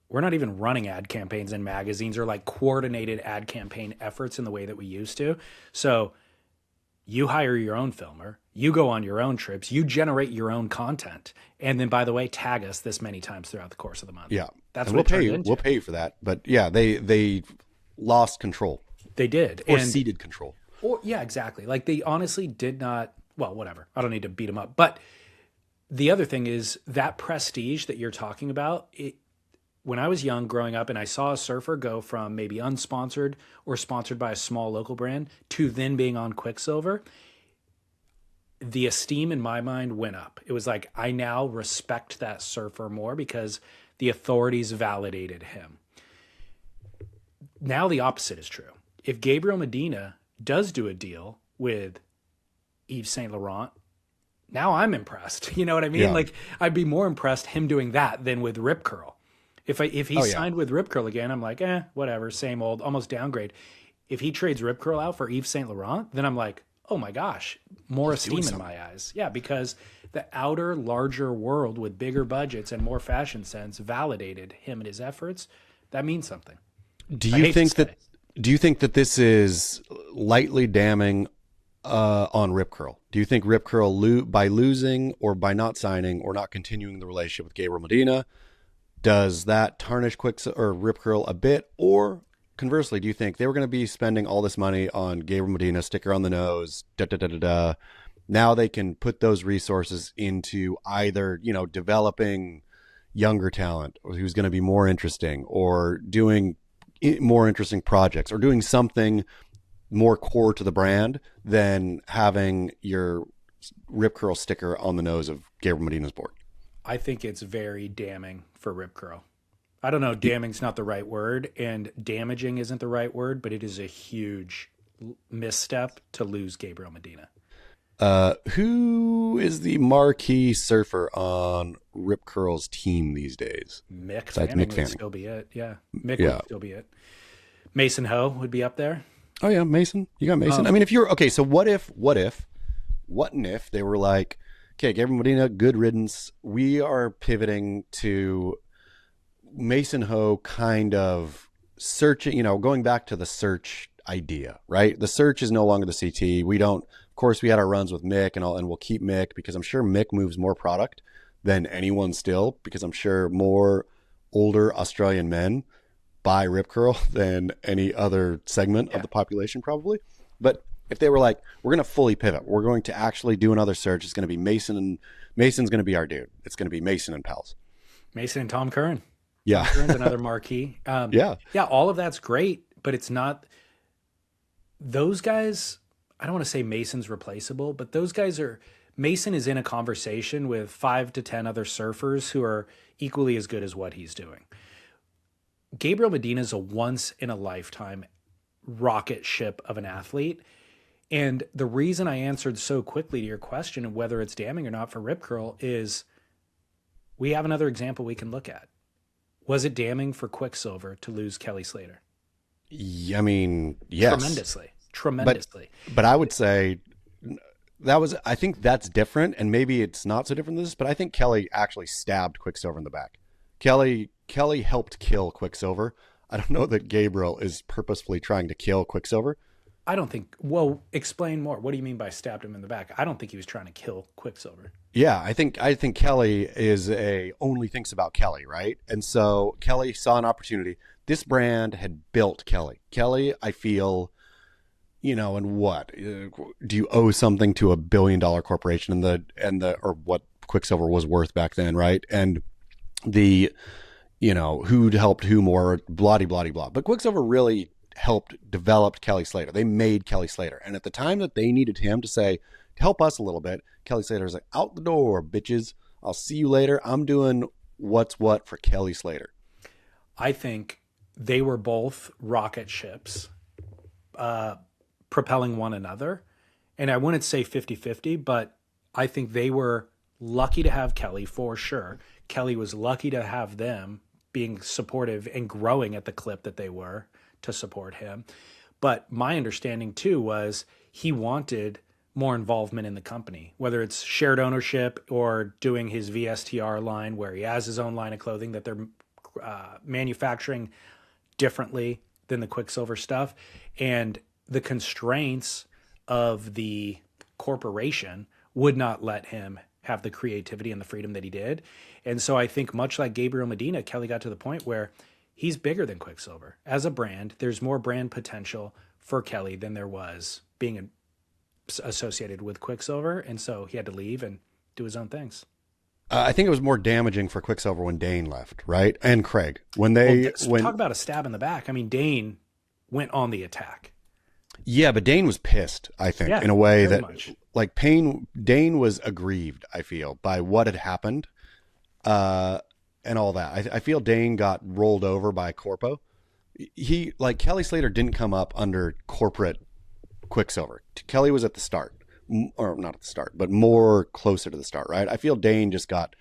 We're not even running ad campaigns in magazines or like coordinated ad campaign efforts in the way that we used to. So you hire your own filmer, you go on your own trips, you generate your own content, and then, by the way, tag us this many times throughout the course of the month. Yeah, that's what we'll pay you for that. But yeah, they lost control. They did, or ceded control. Or yeah, exactly. Like they honestly did not. Well, whatever. I don't need to beat them up. But the other thing is that prestige that you're talking about. When I was young, growing up, and I saw a surfer go from maybe unsponsored or sponsored by a small local brand to then being on Quicksilver, the esteem in my mind went up. It was like, I now respect that surfer more because the authorities validated him. Now the opposite is true. If Gabriel Medina does do a deal with Yves Saint Laurent, now I'm impressed. You know what I mean? Yeah. Like I'd be more impressed him doing that than with Rip Curl. If he signed with Rip Curl again, I'm like, whatever, same old, almost downgrade. If he trades Rip Curl out for Yves Saint Laurent, then I'm like, oh my gosh, more esteem in my eyes. Yeah, because the outer, larger world with bigger budgets and more fashion sense validated him and his efforts. That means something. Do you think that this is lightly damning on Rip Curl? Do you think Rip Curl, by losing or by not signing or not continuing the relationship with Gabriel Medina, does that tarnish Rip Curl a bit? Or conversely, do you think they were going to be spending all this money on Gabriel Medina, sticker on the nose, now they can put those resources into either, developing younger talent who's going to be more interesting, or doing, more interesting projects or doing something more core to the brand than having your Rip Curl sticker on the nose of Gabriel Medina's board. I think it's very damning for Rip Curl. I don't know, damning's not the right word, and damaging isn't the right word, but it is a huge misstep to lose Gabriel Medina. Who is the marquee surfer on Rip Curl's team these days? Mick Besides Fanning Mick would Fanning. still be it. Yeah, Mick would still be it. Mason Ho would be up there. Oh yeah, Mason. You got Mason. I mean, if you're okay, so what if they were like, okay, Gabriel Medina, good riddance. We are pivoting to Mason Ho kind of searching, going back to the search idea, right? The search is no longer the CT. We don't, of course, we had our runs with Mick and we'll keep Mick because I'm sure Mick moves more product than anyone still, because I'm sure more older Australian men buy Rip Curl than any other segment of the population probably. But if they were like, we're going to fully pivot, we're going to actually do another search. It's going to be Mason, and Mason's going to be our dude. It's going to be Mason and pals. Mason and Tom Curren. Yeah. Tom Curren's another marquee. Yeah, all of that's great, but it's not those guys. I don't want to say Mason's replaceable, but those guys are, Mason is in a conversation with 5 to 10 other surfers who are equally as good as what he's doing. Gabriel Medina is a once in a lifetime rocket ship of an athlete. And the reason I answered so quickly to your question of whether it's damning or not for Rip Curl is we have another example we can look at. Was it damning for Quicksilver to lose Kelly Slater? Yeah, I mean, yes. Tremendously. But I would say I think that's different, and maybe it's not so different than this, but I think Kelly actually stabbed Quicksilver in the back. Kelly helped kill Quicksilver. I don't know that Gabriel is purposefully trying to kill Quicksilver. I don't think, well, explain more. What do you mean by stabbed him in the back? I don't think he was trying to kill Quicksilver. Yeah, I think Kelly only thinks about Kelly, right? And so Kelly saw an opportunity. This brand had built Kelly. Kelly, I feel, and what? Do you owe something to $1 billion corporation or what Quicksilver was worth back then, right? And who helped who more, blah, blah, blah. But Quicksilver really helped develop Kelly Slater. They made Kelly Slater. And at the time that they needed him to say, help us a little bit, Kelly Slater was like, out the door, bitches. I'll see you later. I'm doing what's what for Kelly Slater. I think they were both rocket ships propelling one another. And I wouldn't say 50-50, but I think they were lucky to have Kelly for sure. Kelly was lucky to have them being supportive and growing at the clip that they were to support him. But my understanding too was he wanted more involvement in the company, whether it's shared ownership or doing his VSTR line where he has his own line of clothing that they're manufacturing differently than the Quicksilver stuff. And the constraints of the corporation would not let him have the creativity and the freedom that he did. And so I think much like Gabriel Medina, Kelly got to the point where he's bigger than Quicksilver. As a brand, there's more brand potential for Kelly than there was being associated with Quicksilver. And so he had to leave and do his own things. I think it was more damaging for Quicksilver when Dane left, right? And Craig. Talk about a stab in the back. I mean, Dane went on the attack. Yeah, but Dane was pissed, I think, in a way that much. Like Dane was aggrieved, I feel, by what had happened and all that. I feel Dane got rolled over by Corpo. He, like, Kelly Slater didn't come up under corporate Quicksilver. Kelly was at the start, or not at the start, but more closer to the start, right? I feel Dane just got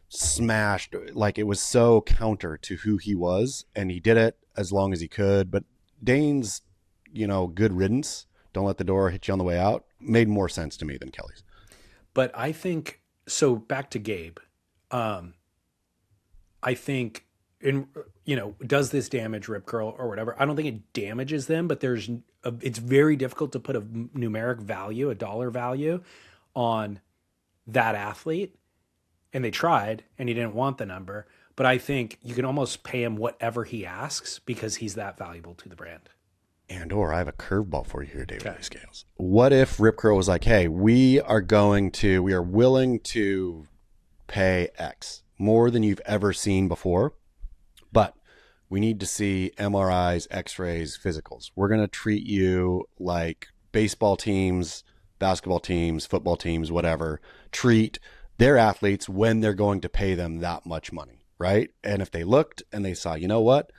smashed. Like, it was so counter to who he was, and he did it as long as he could. But Dane's, good riddance, don't let the door hit you on the way out, made more sense to me than Kelly's. But I think, so back to Gabe, I think, does this damage Rip Curl or whatever? I don't think it damages them, but it's very difficult to put a numeric value, a dollar value on that athlete. And they tried, and he didn't want the number. But I think you can almost pay him whatever he asks because he's that valuable to the brand. I have a curveball for you here, David. Okay. Scales. What if Rip Curl was like, hey, we are willing to pay X, more than you've ever seen before, but We need to see MRIs, X-rays, physicals. We're going to treat you like baseball teams, basketball teams, football teams, whatever, treat their athletes when they're going to pay them that much money, right? And if they looked and they saw, you know what,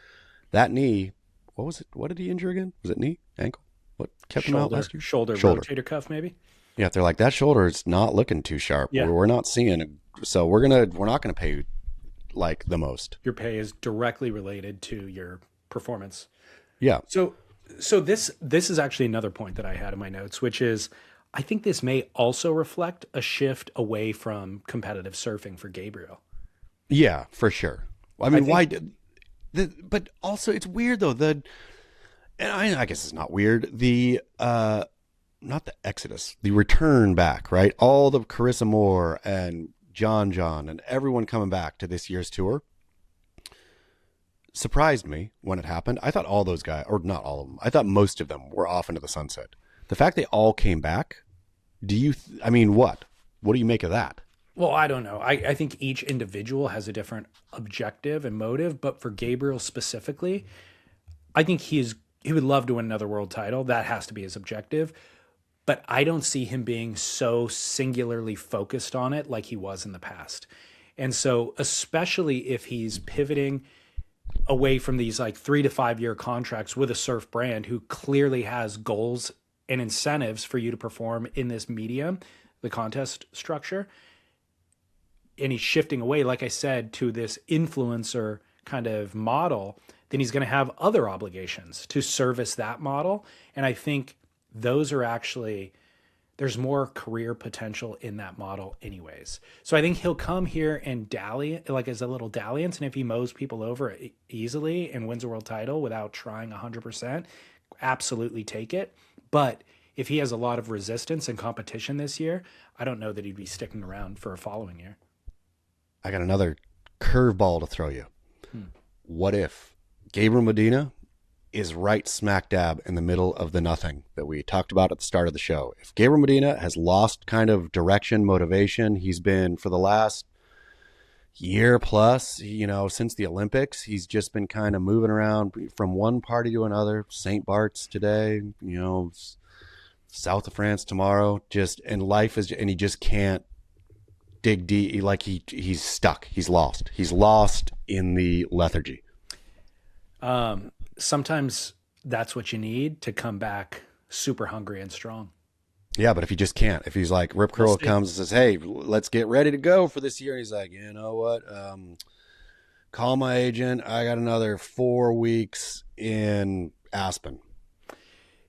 that knee, what was it? What did he injure again? Was it knee, ankle? What kept him out last year? Shoulder, rotator cuff, maybe. Yeah, if they're like, that shoulder is not looking too sharp. Yeah. We're not seeing, so we're not gonna pay you like the most. Your pay is directly related to your performance. Yeah. So this is actually another point that I had in my notes, which is I think this may also reflect a shift away from competitive surfing for Gabriel. Yeah, for sure. I mean, why did but also it's weird though, and I guess it's not weird, not the exodus, the return back, right? All the Carissa Moore and John and everyone coming back to this year's tour surprised me when it happened. I thought all those guys, or not all of them, I thought most of them were off into the sunset. The fact they all came back, I mean, what do you make of that? Well, I don't know. I think each individual has a different objective and motive, but for Gabriel specifically, I think he would love to win another world title. That has to be his objective. But I don't see him being so singularly focused on it like he was in the past. And so, especially if he's pivoting away from these like 3 to 5 year contracts with a surf brand who clearly has goals and incentives for you to perform in this medium, the contest structure, and he's shifting away, like I said, to this influencer kind of model, then he's going to have other obligations to service that model. And I think those are actually, there's more career potential in that model anyways. So I think he'll come here and dally, like as a little dalliance. And if he mows people over easily and wins a world title without trying 100%, absolutely take it. But if he has a lot of resistance and competition this year, I don't know that he'd be sticking around for a following year. I got another curveball to throw you. What if Gabriel Medina is right smack dab in the middle of the nothing that we talked about at the start of the show? If Gabriel Medina has lost kind of direction, motivation, he's been for the last year plus, since the Olympics, he's just been kind of moving around from one party to another. St. Bart's today, south of France tomorrow, and he just can't dig deep. Like he's stuck. He's lost in the lethargy. Sometimes that's what you need to come back super hungry and strong. Yeah, but if he just can't, if he's like Rip Curl comes and says, "Hey, let's get ready to go for this year," and he's like, "You know what? Call my agent. I got another 4 weeks in Aspen."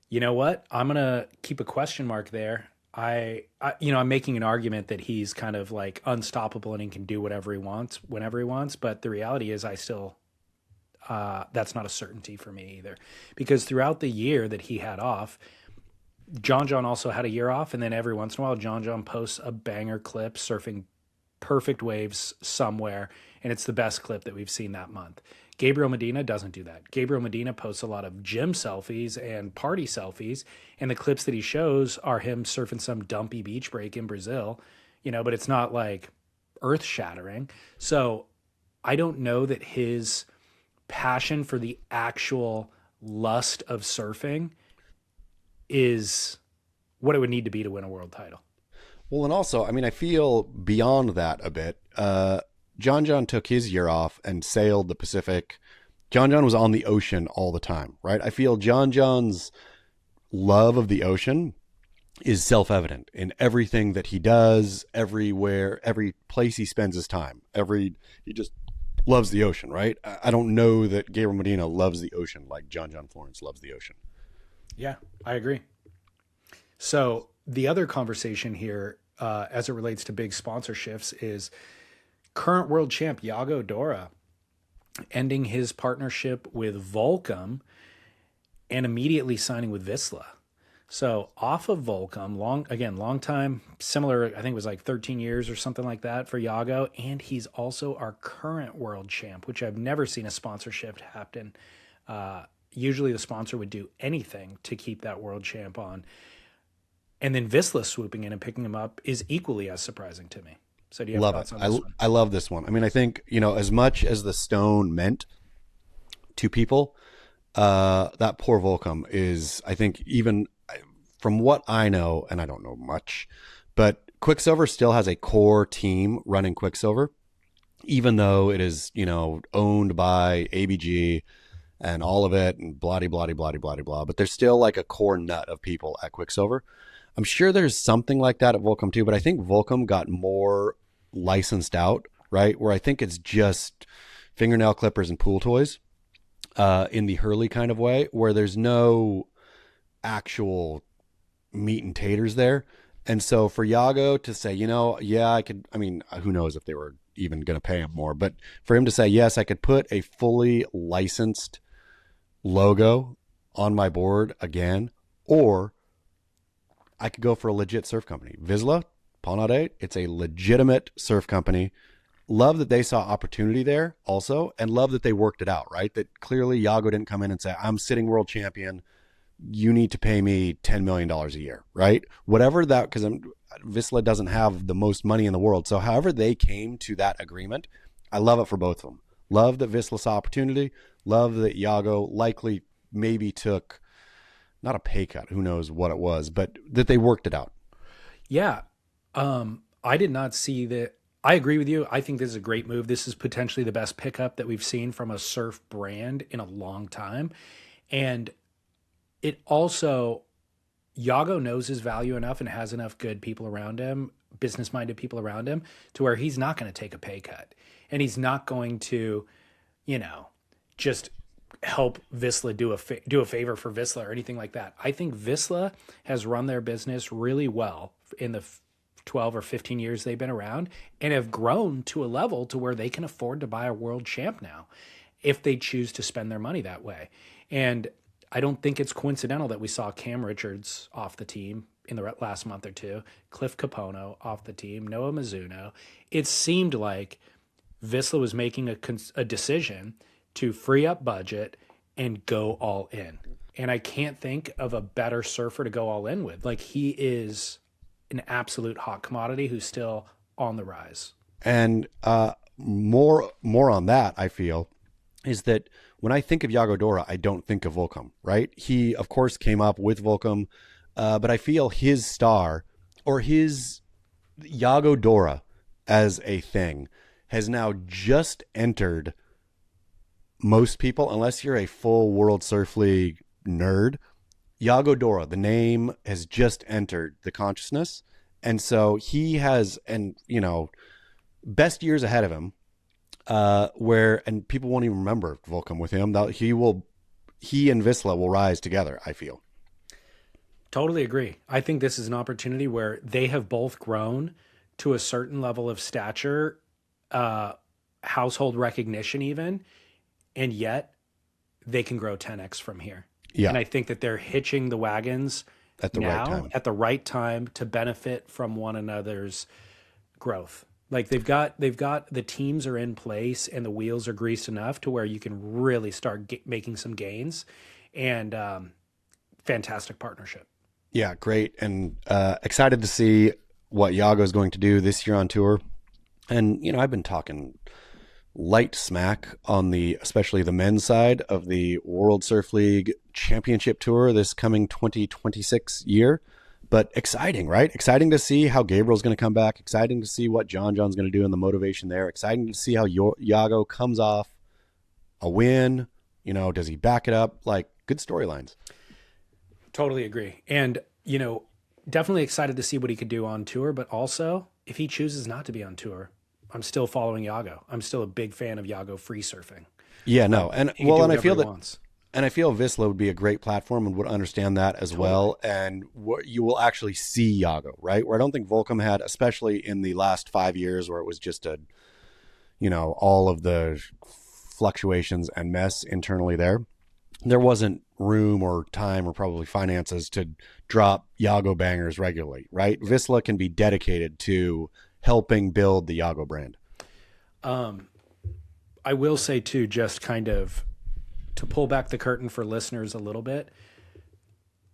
You know what? I'm gonna keep a question mark there. I'm making an argument that he's kind of like unstoppable and he can do whatever he wants, whenever he wants. But the reality is that's not a certainty for me either, because throughout the year that he had off, John also had a year off. And then every once in a while, John posts a banger clip surfing perfect waves somewhere. And it's the best clip that we've seen that month. Gabriel Medina doesn't do that. Gabriel Medina posts a lot of gym selfies and party selfies, and the clips that he shows are him surfing some dumpy beach break in Brazil, but it's not like earth shattering. So I don't know that his passion for the actual lust of surfing is what it would need to be to win a world title. Well, and also, I mean, I feel beyond that a bit. John took his year off and sailed the Pacific. John was on the ocean all the time, right? I feel John's love of the ocean is self-evident in everything that he does, everywhere, every place he spends his time. He just loves the ocean, right? I don't know that Gabriel Medina loves the ocean like John Florence loves the ocean. Yeah, I agree. So the other conversation here, as it relates to big sponsorships, is current world champ Yago Dora ending his partnership with Volcom and immediately signing with Vissla. So off of Volcom, long time, similar, I think it was like 13 years or something like that for Yago. And he's also our current world champ, which I've never seen a sponsorship happen. Usually the sponsor would do anything to keep that world champ on. And then Vissla swooping in and picking him up is equally as surprising to me. So do you have thoughts on this one? I love this one. I mean, I think, as much as the stone meant to people. That poor Volcom is, I think, even from what I know, and I don't know much, but Quicksilver still has a core team running Quicksilver, even though it is, owned by ABG and all of it and blah, blah, blah, blah, blah, blah. But there's still like a core nut of people at Quicksilver. I'm sure there's something like that at Volcom too, but I think Volcom got more licensed out, right? Where I think it's just fingernail clippers and pool toys in the Hurley kind of way, where there's no actual meat and taters there. And so for Yago to say, yeah, who knows if they were even going to pay him more, but for him to say, yes, I could put a fully licensed logo on my board again, or I could go for a legit surf company. Vizsla, Pawnade, it's a legitimate surf company. Love that they saw opportunity there also, and love that they worked it out, right? That clearly Yago didn't come in and say, I'm sitting world champion. You need to pay me $10 million a year, right? Whatever that, because Vizsla doesn't have the most money in the world. So however they came to that agreement, I love it for both of them. Love that Vizsla saw opportunity. Love that Yago likely maybe took, not a pay cut, who knows what it was, but that they worked it out. Yeah. I did not see that. I agree with you. I think this is a great move. This is potentially the best pickup that we've seen from a surf brand in a long time. And it also, Yago knows his value enough and has enough good people around him, business-minded people around him, to where he's not going to take a pay cut. And he's not going to, just help Vizsla do a favor for Vizsla or anything like that. I think Vizsla has run their business really well in the 12 or 15 years they've been around, and have grown to a level to where they can afford to buy a world champ now if they choose to spend their money that way. And I don't think it's coincidental that we saw Cam Richards off the team in the last month or two, Cliff Capono off the team, Noah Mizuno. It seemed like Vizsla was making a decision to free up budget and go all in. And I can't think of a better surfer to go all in with. Like, he is an absolute hot commodity who's still on the rise. And more on that, I feel, is that when I think of Yago Dora, I don't think of Volcom, right? He, of course, came up with Volcom, but I feel his star, or his Yago Dora as a thing, has now just entered most people, unless you're a full World Surf League nerd. Yago Dora, the name, has just entered the consciousness. And so he has, best years ahead of him, and people won't even remember Volcom with him. He and Vizsla will rise together, I feel. Totally agree. I think this is an opportunity where they have both grown to a certain level of stature, household recognition even, and yet they can grow 10x from here. Yeah. And I think that they're hitching the wagons at the right time to benefit from one another's growth. Like they've got the teams are in place and the wheels are greased enough to where you can really start making some gains, and fantastic partnership. Yeah, great. And excited to see what Yago is going to do this year on tour. And, I've been talking light smack on especially the men's side of the World Surf League Championship Tour this coming 2026 year. But exciting, right? Exciting to see how Gabriel's going to come back. Exciting to see what John's going to do in the motivation there. Exciting to see how Yago comes off a win. Does he back it up? Like, good storylines. Totally agree. And, definitely excited to see what he could do on tour. But also, if he chooses not to be on tour, I'm still following Yago. I'm still a big fan of Yago free surfing. Yeah, no. And I feel that, and I feel Vizsla would be a great platform and would understand that as well. And you will actually see Yago, right? Where I don't think Volcom had, especially in the last 5 years, where it was just all of the fluctuations and mess internally there. There wasn't room or time or probably finances to drop Yago bangers regularly, right? Vizsla can be dedicated to helping build the Yago brand. I will say too, just kind of to pull back the curtain for listeners a little bit,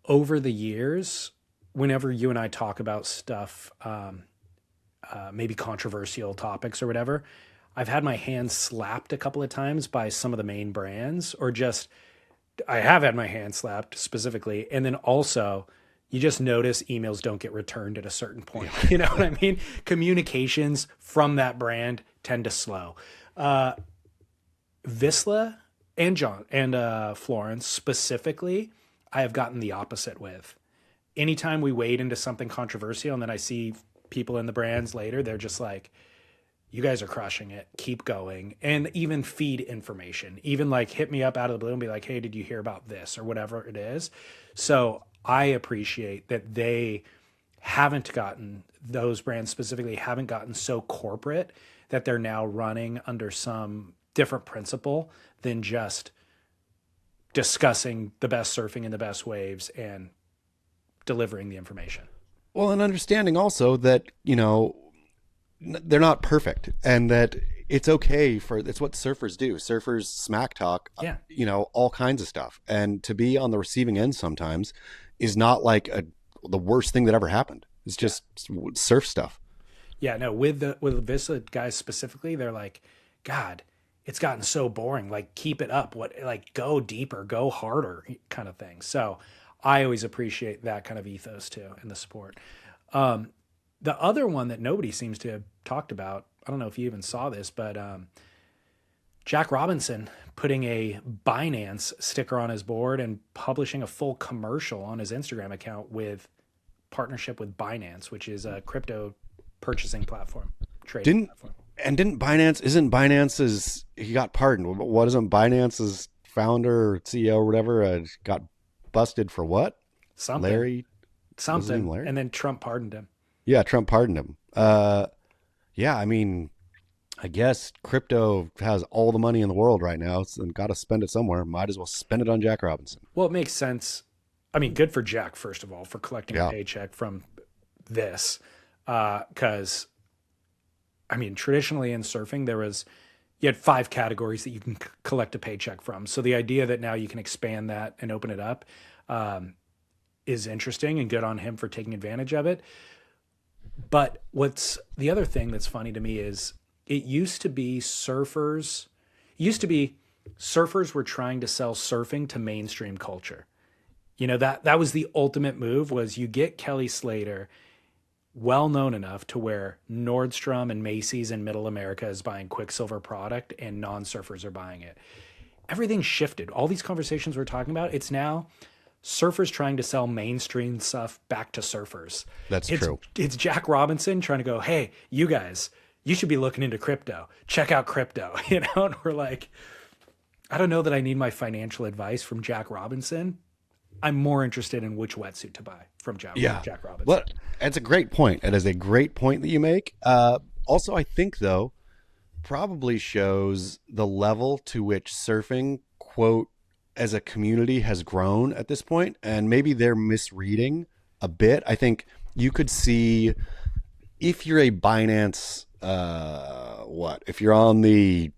over the years, whenever you and I talk about stuff, maybe controversial topics or whatever, I've had my hand slapped a couple of times by some of the main brands, or just I have had my hand slapped specifically. And then also, you just notice emails don't get returned at a certain point. You know what I mean? Communications from that brand tend to slow. Visla and Florence specifically, I have gotten the opposite with. Anytime we wade into something controversial and then I see people in the brands later, they're just like, you guys are crushing it. Keep going. And even feed information, even like hit me up out of the blue and be like, hey, did you hear about this or whatever it is? So I appreciate that they haven't gotten, those brands specifically haven't gotten so corporate that they're now running under some different principle than just discussing the best surfing and the best waves and delivering the information. Well, and understanding also that, you know, they're not perfect and that it's okay for, it's what surfers do. Surfers smack talk, Yeah. you know, all kinds of stuff. And to be on the receiving end sometimes is not like the worst thing that ever happened. It's just surf stuff. Yeah, no, with the Vista guys specifically, they're like, God, it's gotten so boring. Like, keep it up. What, like, go deeper, go harder, kind of thing. So I always appreciate that kind of ethos too in the sport. The other one that nobody seems to have talked about, I don't know if you even saw this, but Jack Robinson putting a Binance sticker on his board and publishing a full commercial on his Instagram account with partnership with Binance, which is a crypto purchasing platform, trading platform. And isn't Binance's, he got pardoned. What isn't Binance's founder or CEO or whatever got busted for what? Something. Larry? Something. Larry? And then Trump pardoned him. Yeah, Trump pardoned him. Yeah, I mean, I guess crypto has all the money in the world right now and got to spend it somewhere. Might as well spend it on Jack Robinson. Well, it makes sense. I mean, good for Jack, first of all, for collecting a paycheck from this. Because, I mean, traditionally in surfing, you had 5 categories that you can collect a paycheck from. So the idea that now you can expand that and open it up is interesting, and good on him for taking advantage of it. But what's the other thing that's funny to me is it used to be surfers were trying to sell surfing to mainstream culture. You know, that was the ultimate move, was you get Kelly Slater well known enough to where Nordstrom and Macy's in middle America is buying Quicksilver product and non-surfers are buying it. Everything shifted. All these conversations we're talking about, it's now surfers trying to sell mainstream stuff back to surfers. That's true. It's Jack Robinson trying to go, hey, you guys, you should be looking into crypto. Check out crypto. You know, and we're like, I don't know that I need my financial advice from Jack Robinson. I'm more interested in which wetsuit to buy from Jack Robinson. Well, it's a great point. It is a great point that you make. Also, I think, though, probably shows the level to which surfing, quote, as a community has grown at this point, and maybe they're misreading a bit. I think you could see if you're a Binance, if you're on the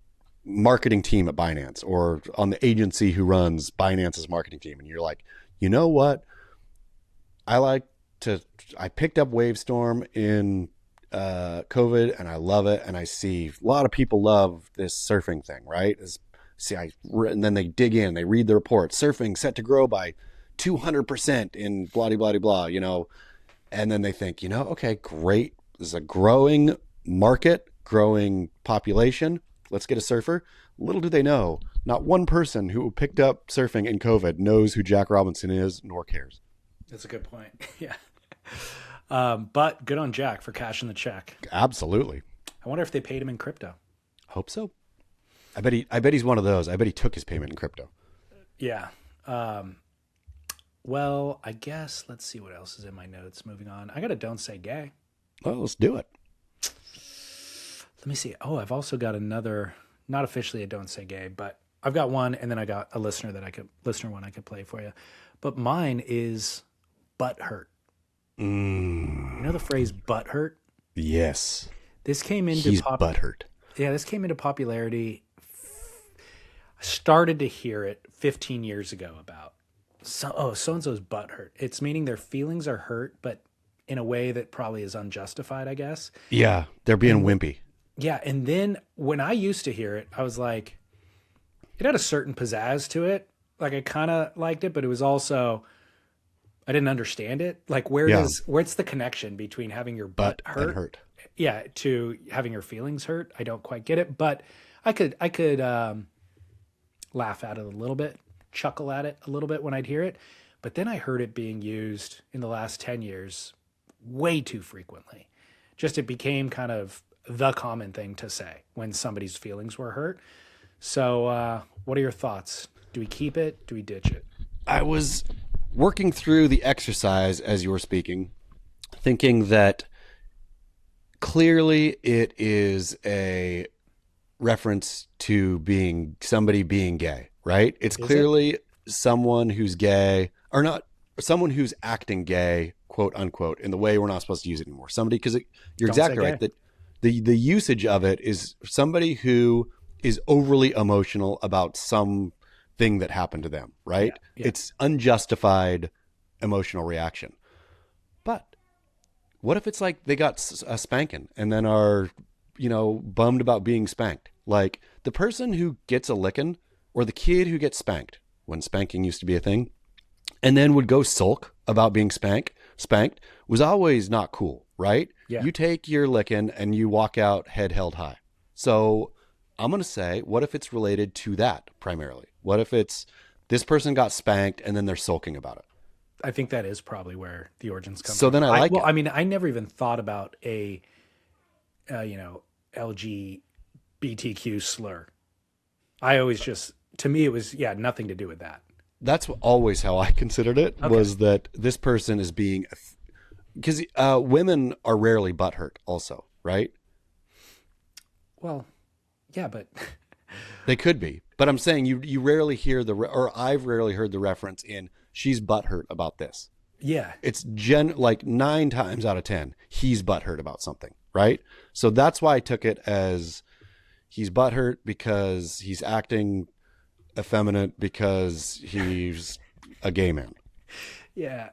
marketing team at Binance or on the agency who runs Binance's marketing team, and you're like, you know what? I picked up Wavestorm in COVID and I love it. And I see a lot of people love this surfing thing, right? And then they dig in, they read the report, surfing set to grow by 200% in blah, blah, blah, blah, you know, and then they think, you know, okay, great. This is a growing market, growing population. Let's get a surfer. Little do they know, not one person who picked up surfing in COVID knows who Jack Robinson is, nor cares. That's a good point. Yeah. But good on Jack for cashing the check. Absolutely. I wonder if they paid him in crypto. Hope so. I bet he's one of those. I bet he took his payment in crypto. Yeah. Well, I guess let's see what else is in my notes. Moving on. I got a don't say gay. Well, let's do it. Let me see. Oh, I've also got another, not officially a don't say gay, but I've got one, and then I got a listener one I could play for you. But mine is butthurt. You know the phrase butthurt? Yes. This came into butthurt. Yeah, this came into popularity. I started to hear it 15 years ago about so-and-so's butthurt. It's meaning their feelings are hurt, but in a way that probably is unjustified, I guess. Yeah, they're being wimpy. Yeah, and then when I used to hear it, I was like, it had a certain pizzazz to it. Like I kind of liked it, but it was also I didn't understand it. Like Yeah, where's the connection between having your butt but and hurt, hurt. yeah, to having your feelings hurt? I don't quite get it, but I could laugh at it a little bit, chuckle at it a little bit when I'd hear it. But then I heard it being used in the last 10 years way too frequently. Just it became kind of the common thing to say when somebody's feelings were hurt. So, what are your thoughts? Do we keep it? Do we ditch it? I was working through the exercise as you were speaking, thinking that clearly it is a reference to being somebody being gay, right? It's Is it? clearly someone who's gay or not, someone who's acting gay, quote unquote, in the way we're not supposed to use it anymore. Somebody, because you're Don't say exactly right gay. that the usage of it is somebody who is overly emotional about something that happened to them, right? Yeah. It's unjustified emotional reaction. But what if it's like they got a spanking and then are, bummed about being spanked? Like the person who gets a licking or the kid who gets spanked when spanking used to be a thing and then would go sulk about being spanked was always not cool, right? Yeah. You take your licking and you walk out head held high. So I'm going to say, what if it's related to that primarily? What if it's this person got spanked and then they're sulking about it? I think that is probably where the origins come So from. then I like well, it. I mean, I never even thought about a, LGBTQ slur. I always just, to me, it was, yeah, nothing to do with that. That's always how I considered it, Okay. was that this person is being, because women are rarely butthurt also, right? Well, yeah, but They could be, but I'm saying you rarely hear or I've rarely heard the reference in she's butthurt about this. yeah, It's like 9 times out of 10 he's butthurt about something, right? So that's why I took it as he's butthurt because he's acting effeminate because he's a gay man. yeah,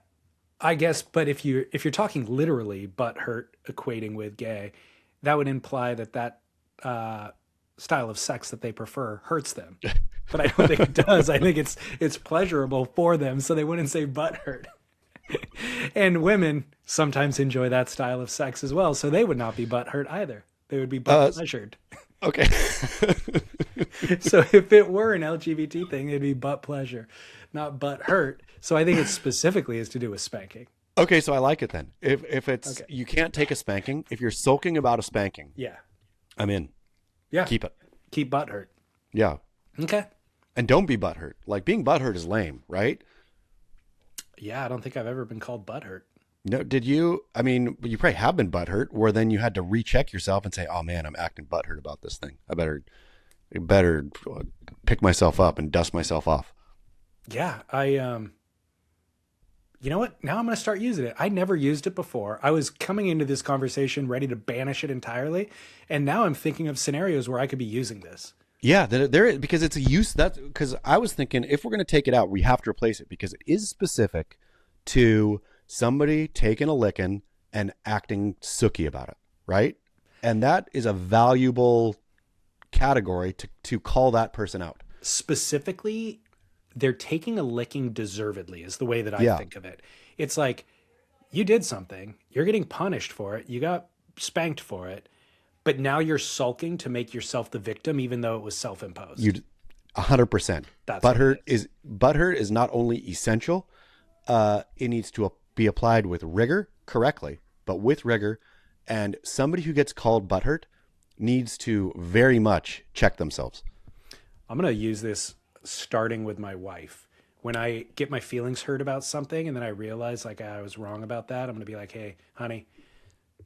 I guess. But if you're talking literally, butt hurt equating with gay, that would imply that style of sex that they prefer hurts them. But I don't think it does. I think it's pleasurable for them, so they wouldn't say butt hurt. And women sometimes enjoy that style of sex as well, so they would not be butt hurt either. They would be butt pleasured. Okay. So if it were an LGBT thing, it'd be butt pleasure, not butt hurt. So I think it specifically is to do with spanking. Okay, so I like it then. If it's Okay. you can't take a spanking, if you're sulking about a spanking, Yeah. I'm in. Yeah. Keep it. Keep butt hurt. Yeah. Okay. And don't be butthurt. Like being butthurt is lame, right? Yeah, I don't think I've ever been called butt hurt. No, did you? I mean, you probably have been butthurt, where then you had to recheck yourself and say, "Oh man, I'm acting butthurt about this thing. I better pick myself up and dust myself off." Yeah, you know what? Now I'm going to start using it. I never used it before. I was coming into this conversation ready to banish it entirely, and now I'm thinking of scenarios where I could be using this. Yeah, because it's a use because I was thinking if we're going to take it out, we have to replace it because it is specific to somebody taking a licking and acting sooky about it, right? And that is a valuable category to call that person out. Specifically, they're taking a licking deservedly is the way that I Yeah. think of it. It's like you did something, you're getting punished for it, you got spanked for it, but now you're sulking to make yourself the victim, even though it was self-imposed. You 100%. That's what Butthurt it is not only essential, it needs to be applied with rigor correctly, but with rigor. And somebody who gets called butthurt needs to very much check themselves. I'm going to use this starting with my wife. When I get my feelings hurt about something and then I realize like I was wrong about that, I'm going to be like, hey, honey,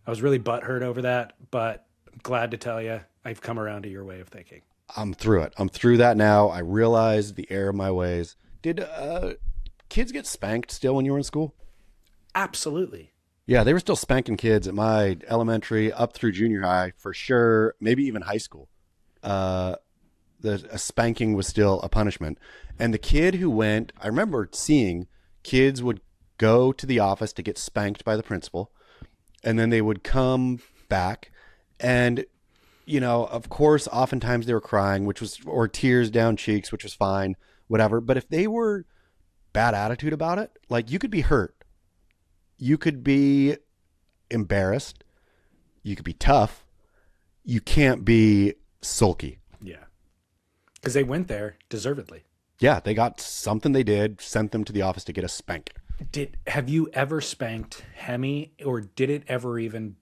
I was really butthurt over that, but I'm glad to tell you I've come around to your way of thinking. I'm through it. I'm through that now. I realize the error of my ways. Did kids get spanked still when you were in school? Absolutely. Yeah, they were still spanking kids at my elementary up through junior high for sure, maybe even high school. A spanking was still a punishment. And the kid who went, I remember seeing kids would go to the office to get spanked by the principal, and then they would come back, and of course, oftentimes they were crying, or tears down cheeks, which was fine, whatever. But if they were bad attitude about it, like, you could be hurt, you could be embarrassed, you could be tough, you can't be sulky. Yeah. Because they went there deservedly. Yeah, they got something they did, sent them to the office to get a spank. Have you ever spanked Hemi, or did it ever even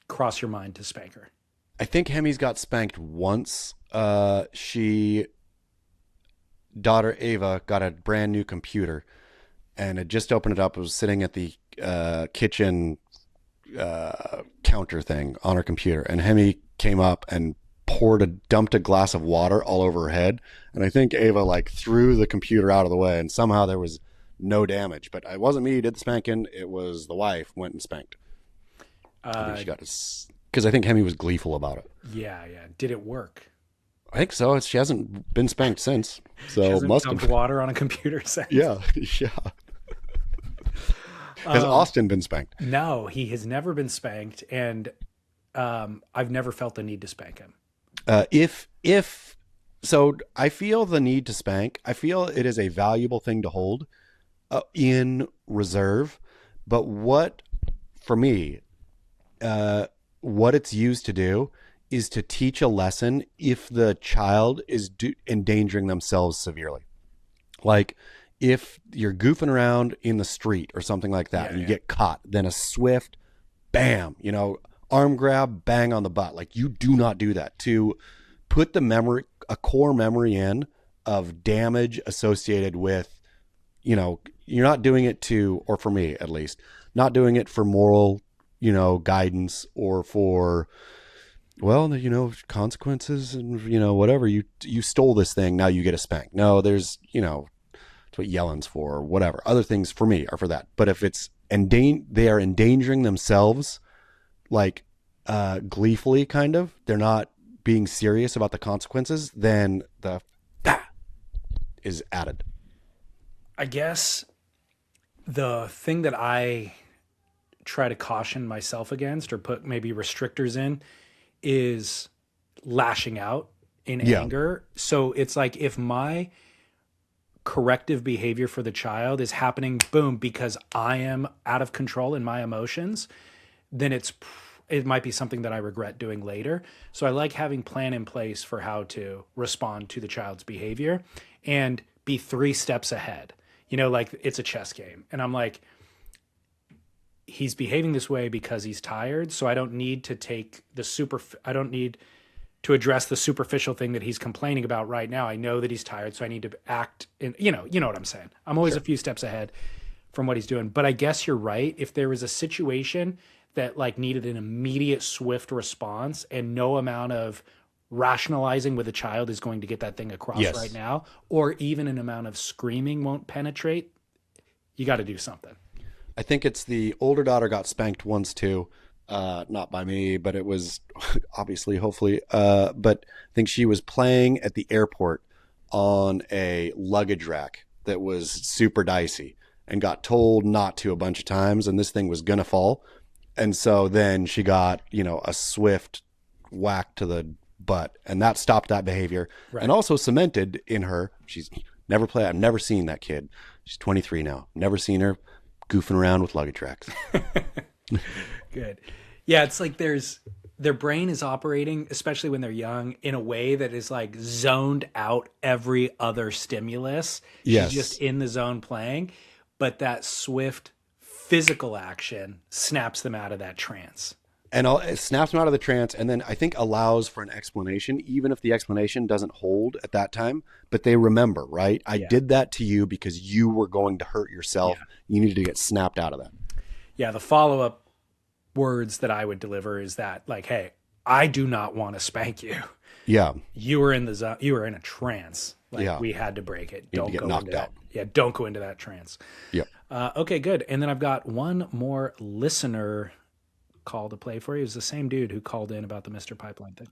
cross your mind to spank her? I think Hemi's got spanked once. Daughter Ava got a brand new computer and had just opened it up. It was sitting at the kitchen counter thing on her computer, and Hemi came up and dumped a glass of water all over her head. And I think Ava like threw the computer out of the way, and somehow there was no damage. But it wasn't me who did the spanking. It was the wife went and spanked. I think she got because I think Hemi was gleeful about it. Yeah. Did it work? I think so. She hasn't been spanked since. So She hasn't must dumped have. water on a computer since. Yeah. Has Austin been spanked? No, he has never been spanked, and I've never felt the need to spank him. So I feel the need to spank. I feel it is a valuable thing to hold in reserve. But for me, what it's used to do is to teach a lesson if the child is endangering themselves severely. Like, if you're goofing around in the street or something like that, and you get caught, then a swift bam, arm grab, bang on the butt. Like, you do not do that. To put a core memory in of damage associated with, you're not doing it or for me at least, not doing it for moral, guidance, or for, consequences and, whatever. You stole this thing, now you get a spank. No, there's, that's what yelling's for, or whatever. Other things for me are for that. But if it's they are endangering themselves, like, gleefully, kind of, they're not being serious about the consequences, then the is added. I guess the thing that I try to caution myself against, or put maybe restrictors in, is lashing out in anger. So it's like, if my corrective behavior for the child is happening, boom, because I am out of control in my emotions, then it might be something that I regret doing later. So I like having plan in place for how to respond to the child's behavior and be 3 steps ahead. Like, it's a chess game, and I'm like, he's behaving this way because he's tired. So I don't need to I don't need to address the superficial thing that he's complaining about right now. I know that he's tired, so I need to act in, you know what I'm saying? I'm always a few steps ahead from what he's doing. But I guess you're right. If there was a situation that like needed an immediate, swift response, and no amount of rationalizing with a child is going to get that thing across right now, or even an amount of screaming won't penetrate, you got to do something. I think it's the older daughter got spanked once too. Not by me, but it was obviously, hopefully. But I think she was playing at the airport on a luggage rack that was super dicey, and got told not to a bunch of times, and this thing was going to fall. And so then she got, a swift whack to the butt, and that stopped that behavior, and also cemented in her. She's never played. I've never seen that kid. She's 23 now. Never seen her goofing around with luggage racks. Good. Yeah, it's like their brain is operating, especially when they're young, in a way that is like zoned out every other stimulus. Yes. She's just in the zone playing, but that swift physical action snaps them out of that trance. And it snaps them out of the trance, and then I think allows for an explanation, even if the explanation doesn't hold at that time. But they remember, right? I did that to you because you were going to hurt yourself. You needed to get snapped out of that. Yeah, the follow-up words that I would deliver is that, like, hey, I do not want to spank you. Yeah. You were in the zone. You were in a trance. Like, we had to break it. Don't go knocked out. Yeah, don't go into that trance. Yeah. Okay, good. And then I've got one more listener call to play for you. It was the same dude who called in about the Mr. Pipeline thing.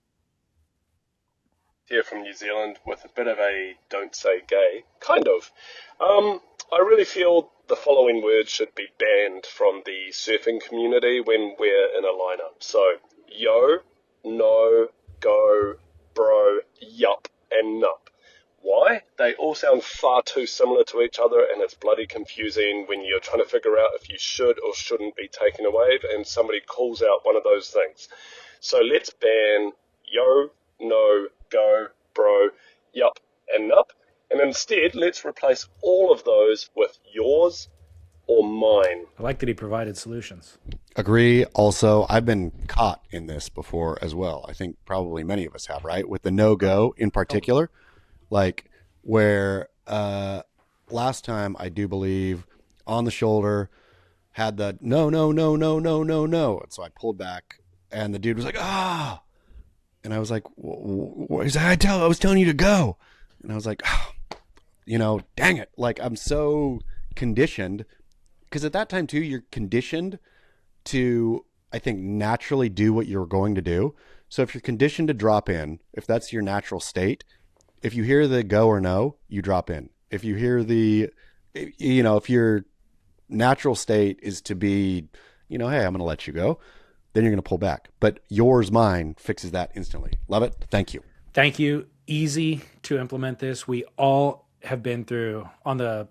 Here from New Zealand with a bit of a don't say gay, kind of. I really feel the following words should be banned from the surfing community when we're in a lineup. So, yo, no, go, sound far too similar to each other, and it's bloody confusing when you're trying to figure out if you should or shouldn't be taking a wave, and somebody calls out one of those things. So let's ban yo, no, go, bro, yup, and nup, and instead let's replace all of those with yours or mine. I like that he provided solutions. Agree. Also, I've been caught in this before as well. I think probably many of us have, right? With the no-go in particular, like where last time I do believe on the shoulder had the no, no, no, no, no, no, no. And so I pulled back and the dude was like, ah. And I was like, what is that? I was telling you to go. And I was like, oh, dang it. Like I'm so conditioned. Because at that time, too, you're conditioned to, I think, naturally do what you're going to do. So if you're conditioned to drop in, if that's your natural state, if you hear the go or no, you drop in. If you hear if your natural state is to be, hey, I'm going to let you go, then you're going to pull back. But yours, mine fixes that instantly. Love it. Thank you. Thank you. Easy to implement this. We all have been through on the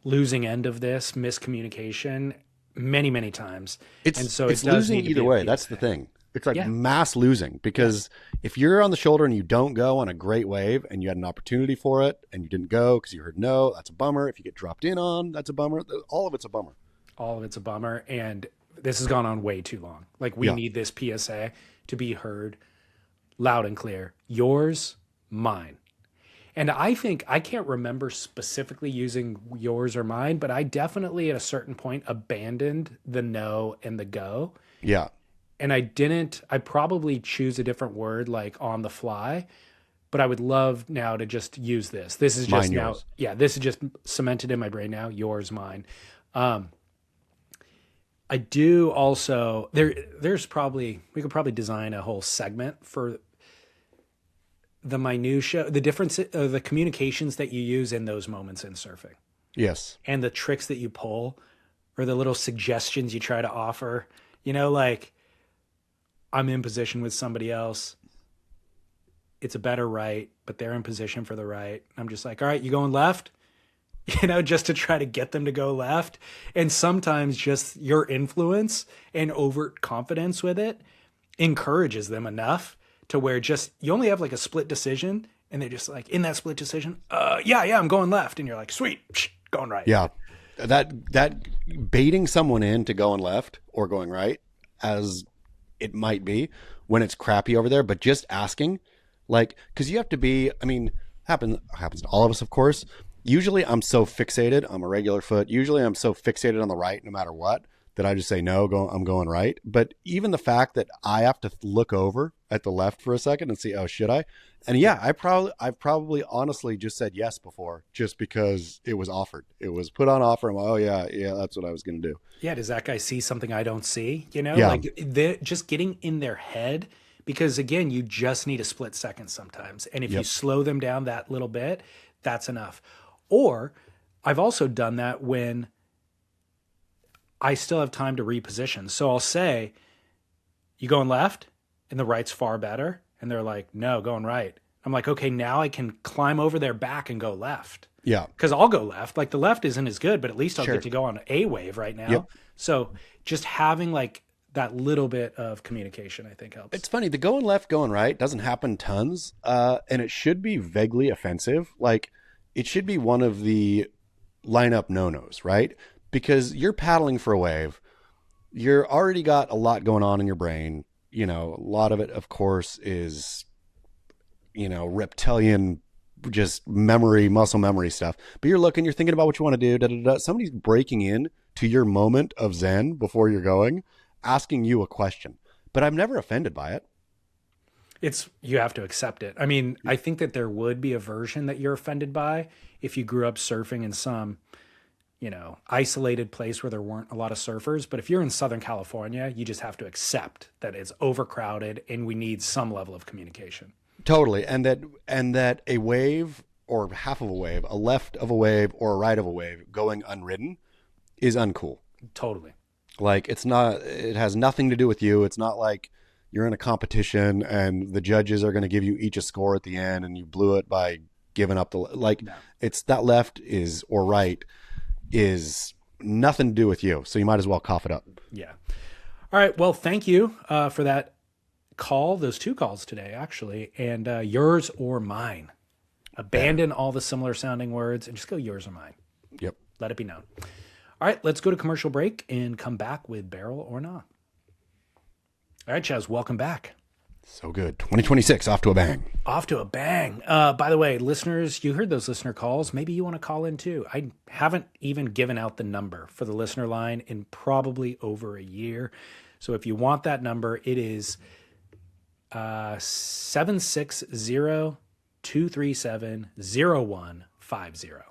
losing end of this miscommunication many times. It's losing either way. That's the thing. It's like mass losing, because if you're on the shoulder and you don't go on a great wave and you had an opportunity for it and you didn't go because you heard no, that's a bummer. If you get dropped in on, that's a bummer. All of it's a bummer. All of it's a bummer. And this has gone on way too long. Like we need this PSA to be heard loud and clear. Yours, mine. And I think, I can't remember specifically using yours or mine, but I definitely at a certain point abandoned the no and the go. Yeah. And I probably choose a different word like on the fly, but I would love now to just use this. This is just mine, yours. This is just cemented in my brain now. Yours, mine. I do also, we could probably design a whole segment for the minutia, the difference, the communications that you use in those moments in surfing. Yes. And the tricks that you pull or the little suggestions you try to offer, like I'm in position with somebody else. It's a better right, but they're in position for the right. I'm just like, all right, you going left? Just to try to get them to go left. And sometimes just your influence and overt confidence with it encourages them enough to where just you only have like a split decision, and they're just like in that split decision, I'm going left, and you're like, sweet, going right. Yeah, that baiting someone into going left or going right, as it might be when it's crappy over there, but just asking, like, because you have to be. I mean, happens to all of us, of course. Usually, I'm so fixated. I'm a regular foot. Usually, I'm so fixated on the right, no matter what, that I just say no, I'm going right. But even the fact that I have to look over at the left for a second and see, oh, should I? And I've probably honestly just said yes before, just because it was offered. It was put on offer. I'm like, oh yeah, that's what I was going to do. Yeah, does that guy see something I don't see? Yeah. Like just getting in their head, because again, you just need a split second sometimes. And if you slow them down that little bit, that's enough. Or I've also done that when I still have time to reposition. So I'll say, you going left? And the right's far better. And they're like, no, going right. I'm like, okay, now I can climb over their back and go left. Yeah. Because I'll go left. Like the left isn't as good, but at least I'll get to go on a wave right now. Yep. So just having like that little bit of communication, I think helps. It's funny. The going left, going right doesn't happen tons. And it should be vaguely offensive. Like it should be one of the lineup no-nos, right? Because you're paddling for a wave. You're already got a lot going on in your brain. A lot of it, of course, is, reptilian, just muscle memory stuff. But you're thinking about what you want to do. Somebody's breaking in to your moment of zen before you're going, asking you a question. But I'm never offended by it. You have to accept it. I mean, I think that there would be a version that you're offended by if you grew up surfing in some isolated place where there weren't a lot of surfers. But if you're in Southern California, you just have to accept that it's overcrowded and we need some level of communication. Totally. And that a wave or half of a wave, a left of a wave or a right of a wave going unridden is uncool. Totally. Like it has nothing to do with you. It's not like you're in a competition and the judges are going to give you each a score at the end and you blew it by given up it's that left is or right is nothing to do with you. So you might as well cough it up. Yeah. All right. Well, thank you for that call, those 2 calls today, actually, and yours or mine. Abandon all the similar sounding words and just go yours or mine. Yep. Let it be known. All right, let's go to commercial break and come back with Barrel or Nah. All right, Chaz, welcome back. So good. 2026, off to a bang. Off to a bang. By the way, listeners, you heard those listener calls. Maybe you want to call in too. I haven't even given out the number for the listener line in probably over a year. So if you want that number, it is 760-237-0150.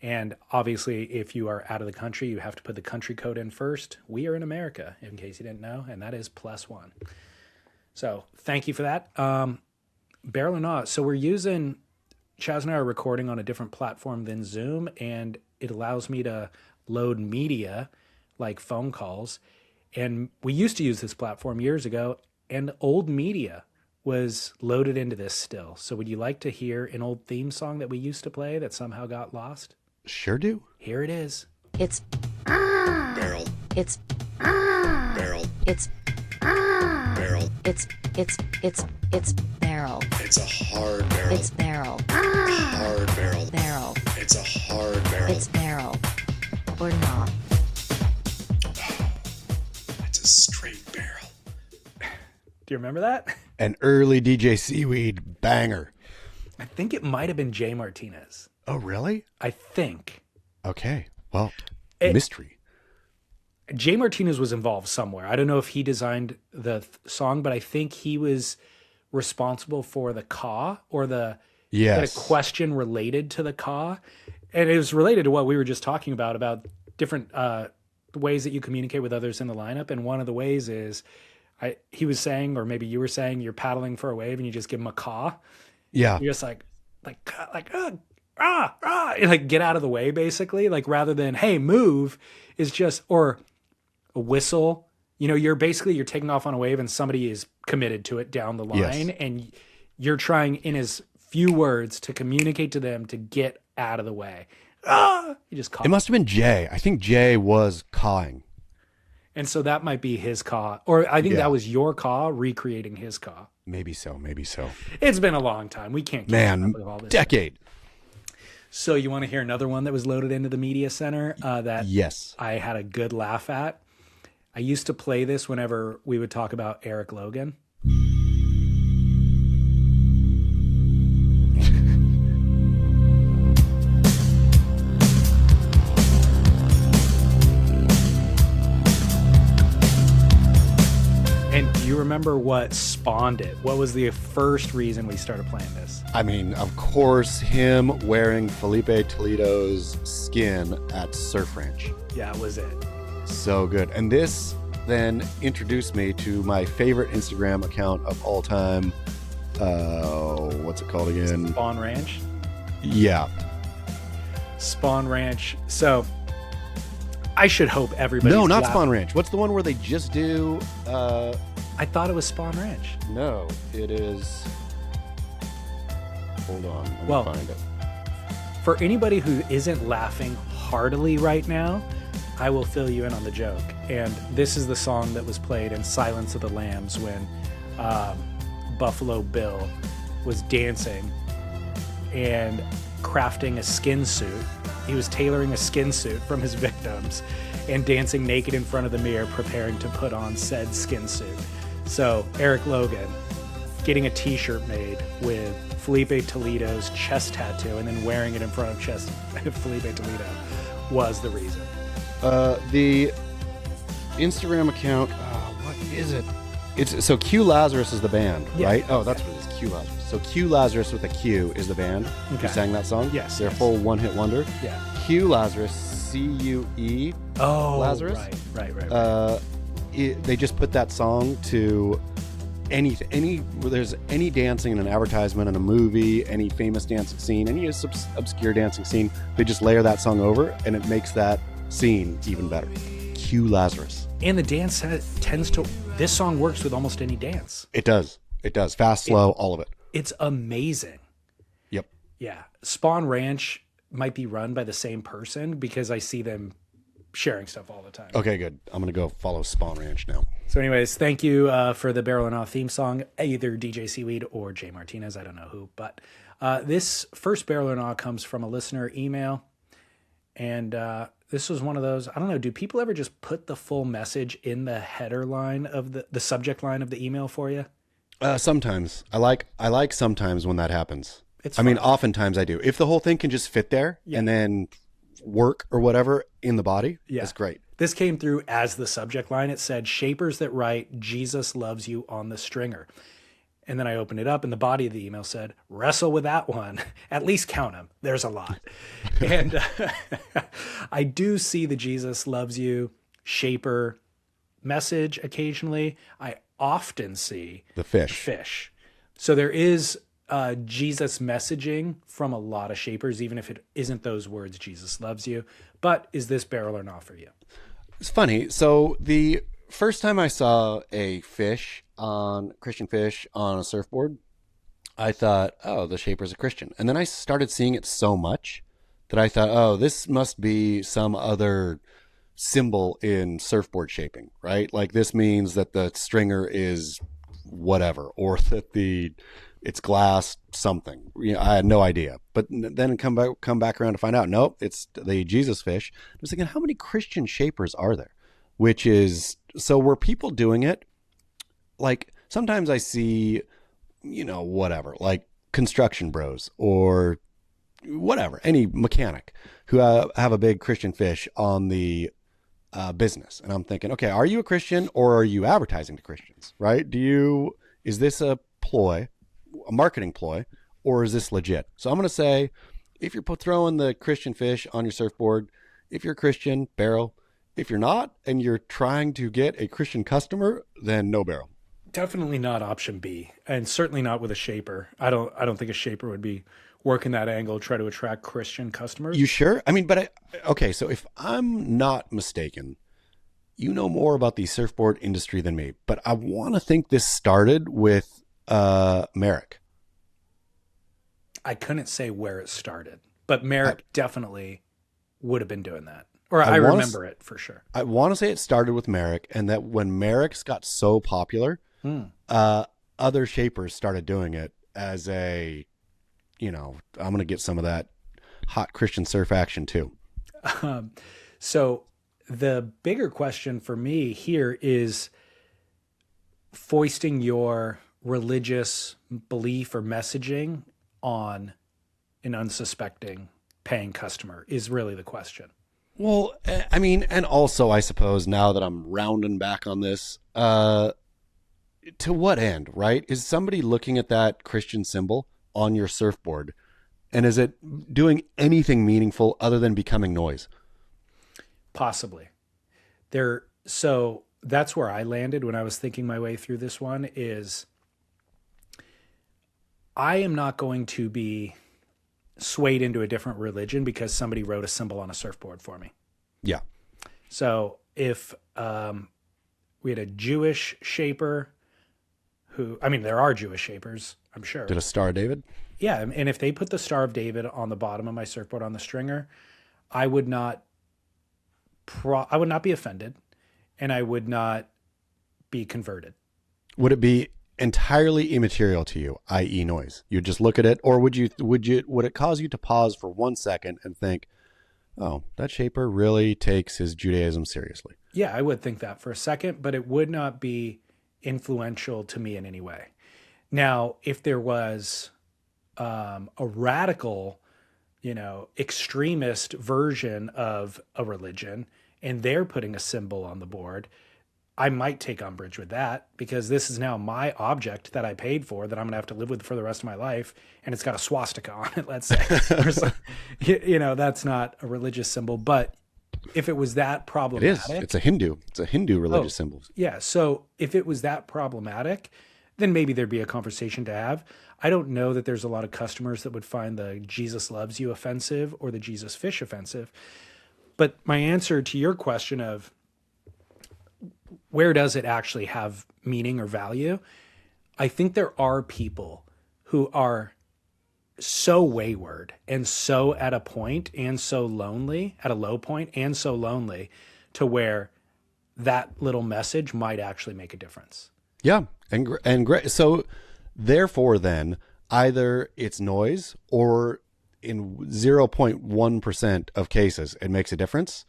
And obviously, if you are out of the country, you have to put the country code in first. We are in America, in case you didn't know, and that is +1. So thank you for that. Barrel or Not. So we're using, Chaz and I are recording on a different platform than Zoom, and it allows me to load media like phone calls. And we used to use this platform years ago, and old media was loaded into this still. So would you like to hear an old theme song that we used to play that somehow got lost? Sure do. Here it is. It's Barrel. it's Barrel. it's Barrel. it's barrel. It's a hard barrel. It's barrel. Hard barrel. Barrel. It's a hard barrel. It's barrel. Or not. It's a straight barrel. Do you remember that? An early DJ Seaweed banger. I think it might have been Jay Martinez. Oh, really? I think. Okay. Well, It- mystery. Jay Martinez was involved somewhere. I don't know if he designed the song, but I think he was responsible for the caw or the Yes. question related to the caw. And it was related to what we were just talking about different ways that you communicate with others in the lineup. And one of the ways is he was saying, or maybe you were saying, you're paddling for a wave and you just give him a caw. Yeah. You're just like, and like get out of the way, basically. Like rather than, hey, move, is just, or a whistle. You know, you're taking off on a wave and somebody is committed to it down the line. Yes. And you're trying in as few words to communicate to them to get out of the way. You just call. It must have been Jay. I think Jay was cawing. And so that might be his caw. Or I think Yeah. that was your caw recreating his caw. Maybe so. Maybe so. It's been a long time. We can't keep Man, up with all this. decade. So you want to hear another one that was loaded into the media center that Yes. I had a good laugh at? I used to play this whenever we would talk about Eric Logan. And do you remember what spawned it? What was the first reason we started playing this? I mean, of course, him wearing Felipe Toledo's skin at Surf Ranch. Yeah, it was it. So good. And this then introduced me to my favorite Instagram account of all time. What's it called again? Spawn Ranch. Yeah. Spawn Ranch. So I should hope everybody. No, not Spawn Ranch. What's the one where they just do... I thought it was Spawn Ranch. No, it is... Hold on. Let me Well, find it. For anybody who isn't laughing heartily right now, I will fill you in on the joke. And this is the song that was played in Silence of the Lambs when Buffalo Bill was dancing and crafting a skin suit. He was tailoring a skin suit from his victims and dancing naked in front of the mirror, preparing to put on said skin suit. So Eric Logan getting a t-shirt made with Felipe Toledo's chest tattoo and then wearing it in front of Felipe Toledo was the reason. The Instagram account, what is it? It's so Q Lazarus is the band, Yeah. right? Oh, that's what it is, Q Lazarus. So Q Lazarus with a Q is the band Okay. who sang that song. Yes, They're a yes. full one-hit wonder. Yeah. Q Lazarus, C-U-E. Oh, Lazarus? Right. They just put that song to there's any dancing in an advertisement, in a movie, any famous dancing scene, any obscure dancing scene, they just layer that song over and it makes that scene even better. Q Lazarus. And the dance tends to, this song works with almost any dance. It does. Fast, slow, all of it. It's amazing. Yep. Yeah. Spawn Ranch might be run by the same person because I see them sharing stuff all the time. Okay, good. I'm going to go follow Spawn Ranch now. So anyways, thank you for the Barrel and Off theme song, either DJ Seaweed or Jay Martinez. I don't know who, but this first Barrel and Off comes from a listener email. And this was one of those, I don't know, do people ever just put the full message in the header line of the subject line of the email for you? Sometimes. I like sometimes when that happens. It's I mean, fun. oftentimes I do. If the whole thing can just fit there and then work or whatever in the body, that's great. This came through as the subject line. It said, shapers that write, Jesus loves you on the stringer. And then I opened it up and the body of the email said, wrestle with that one. At least count them. There's a lot. And I do see the Jesus loves you shaper message occasionally. I often see The fish. fish. So there is Jesus messaging from a lot of shapers, even if it isn't those words, Jesus loves you. But is this barrel or not for you? It's funny. So the first time I saw a Christian fish on a surfboard, I thought, oh, the shaper's a Christian. And then I started seeing it so much that I thought, oh, this must be some other symbol in surfboard shaping, right? Like this means that the stringer is whatever, or that it's glass something. You know, I had no idea. But then come back around to find out, nope, it's the Jesus fish. I was thinking, how many Christian shapers are there? Which is, so were people doing it? Like sometimes I see, whatever, like construction bros or whatever, any mechanic who have a big Christian fish on the business. And I'm thinking, okay, are you a Christian or are you advertising to Christians, right? Is this a ploy, a marketing ploy, or is this legit? So I'm going to say, if you're throwing the Christian fish on your surfboard, if you're a Christian, barrel. If you're not, and you're trying to get a Christian customer, then no barrel. Definitely not option B, and certainly not with a shaper. I don't think a shaper would be working that angle, try to attract Christian customers. You sure? I mean, okay, so if I'm not mistaken, you know more about the surfboard industry than me, but I want to think this started with Merrick. I couldn't say where it started, but Merrick definitely would have been doing that. Or I remember it for sure. I want to say it started with Merrick, and that when Merrick's got so popular, other shapers started doing it as a, I'm going to get some of that hot Christian surf action too. So the bigger question for me here is foisting your religious belief or messaging on an unsuspecting paying customer is really the question. Well, I mean, and also I suppose now that I'm rounding back on this, to what end, right? Is somebody looking at that Christian symbol on your surfboard, and is it doing anything meaningful other than becoming noise? Possibly. So that's where I landed when I was thinking my way through this one is I am not going to be swayed into a different religion because somebody wrote a symbol on a surfboard for me. Yeah. So if we had a Jewish shaper there are Jewish shapers, I'm sure. Did a Star of David? Yeah. And if they put the Star of David on the bottom of my surfboard on the stringer, I would not be offended and I would not be converted. Would it be entirely immaterial to you, i.e. noise? You just look at it, or would it cause you to pause for 1 second and think, oh, that shaper really takes his Judaism seriously? Yeah, I would think that for a second, but it would not be influential to me in any way. Now, if there was a radical, extremist version of a religion and they're putting a symbol on the board, I might take umbrage with that because this is now my object that I paid for that I'm going to have to live with for the rest of my life. And it's got a swastika on it, let's say. That's not a religious symbol. But if it was that problematic. It is. It's a Hindu religious symbol. Yeah. So if it was that problematic, then maybe there'd be a conversation to have. I don't know that there's a lot of customers that would find the Jesus loves you offensive or the Jesus fish offensive. But my answer to your question of, where does it actually have meaning or value? I think there are people who are so wayward and so at a point and so lonely, at a low point and so lonely, to where that little message might actually make a difference. Yeah, and great. So therefore, then either it's noise, or in 0.1% of cases it makes a difference.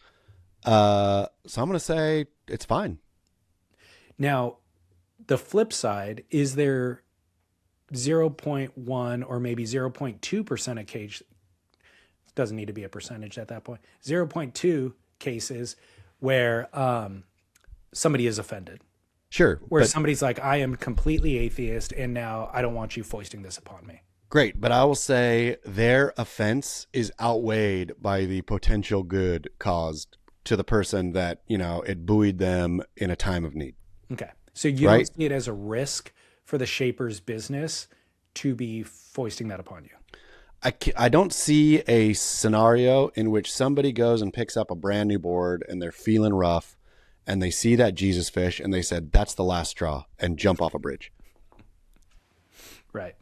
So I'm going to say it's fine. Now, the flip side is there 0.1 or maybe 0.2% of cases, doesn't need to be a percentage at that point, 0.2 cases where somebody is offended. Sure. Where somebody's like, I am completely atheist and now I don't want you foisting this upon me. Great. But I will say their offense is outweighed by the potential good caused to the person that, it buoyed them in a time of need. Okay. So you don't see it as a risk for the Shaper's business to be foisting that upon you? I don't see a scenario in which somebody goes and picks up a brand new board and they're feeling rough and they see that Jesus fish and they said, that's the last straw, and jump off a bridge. Right.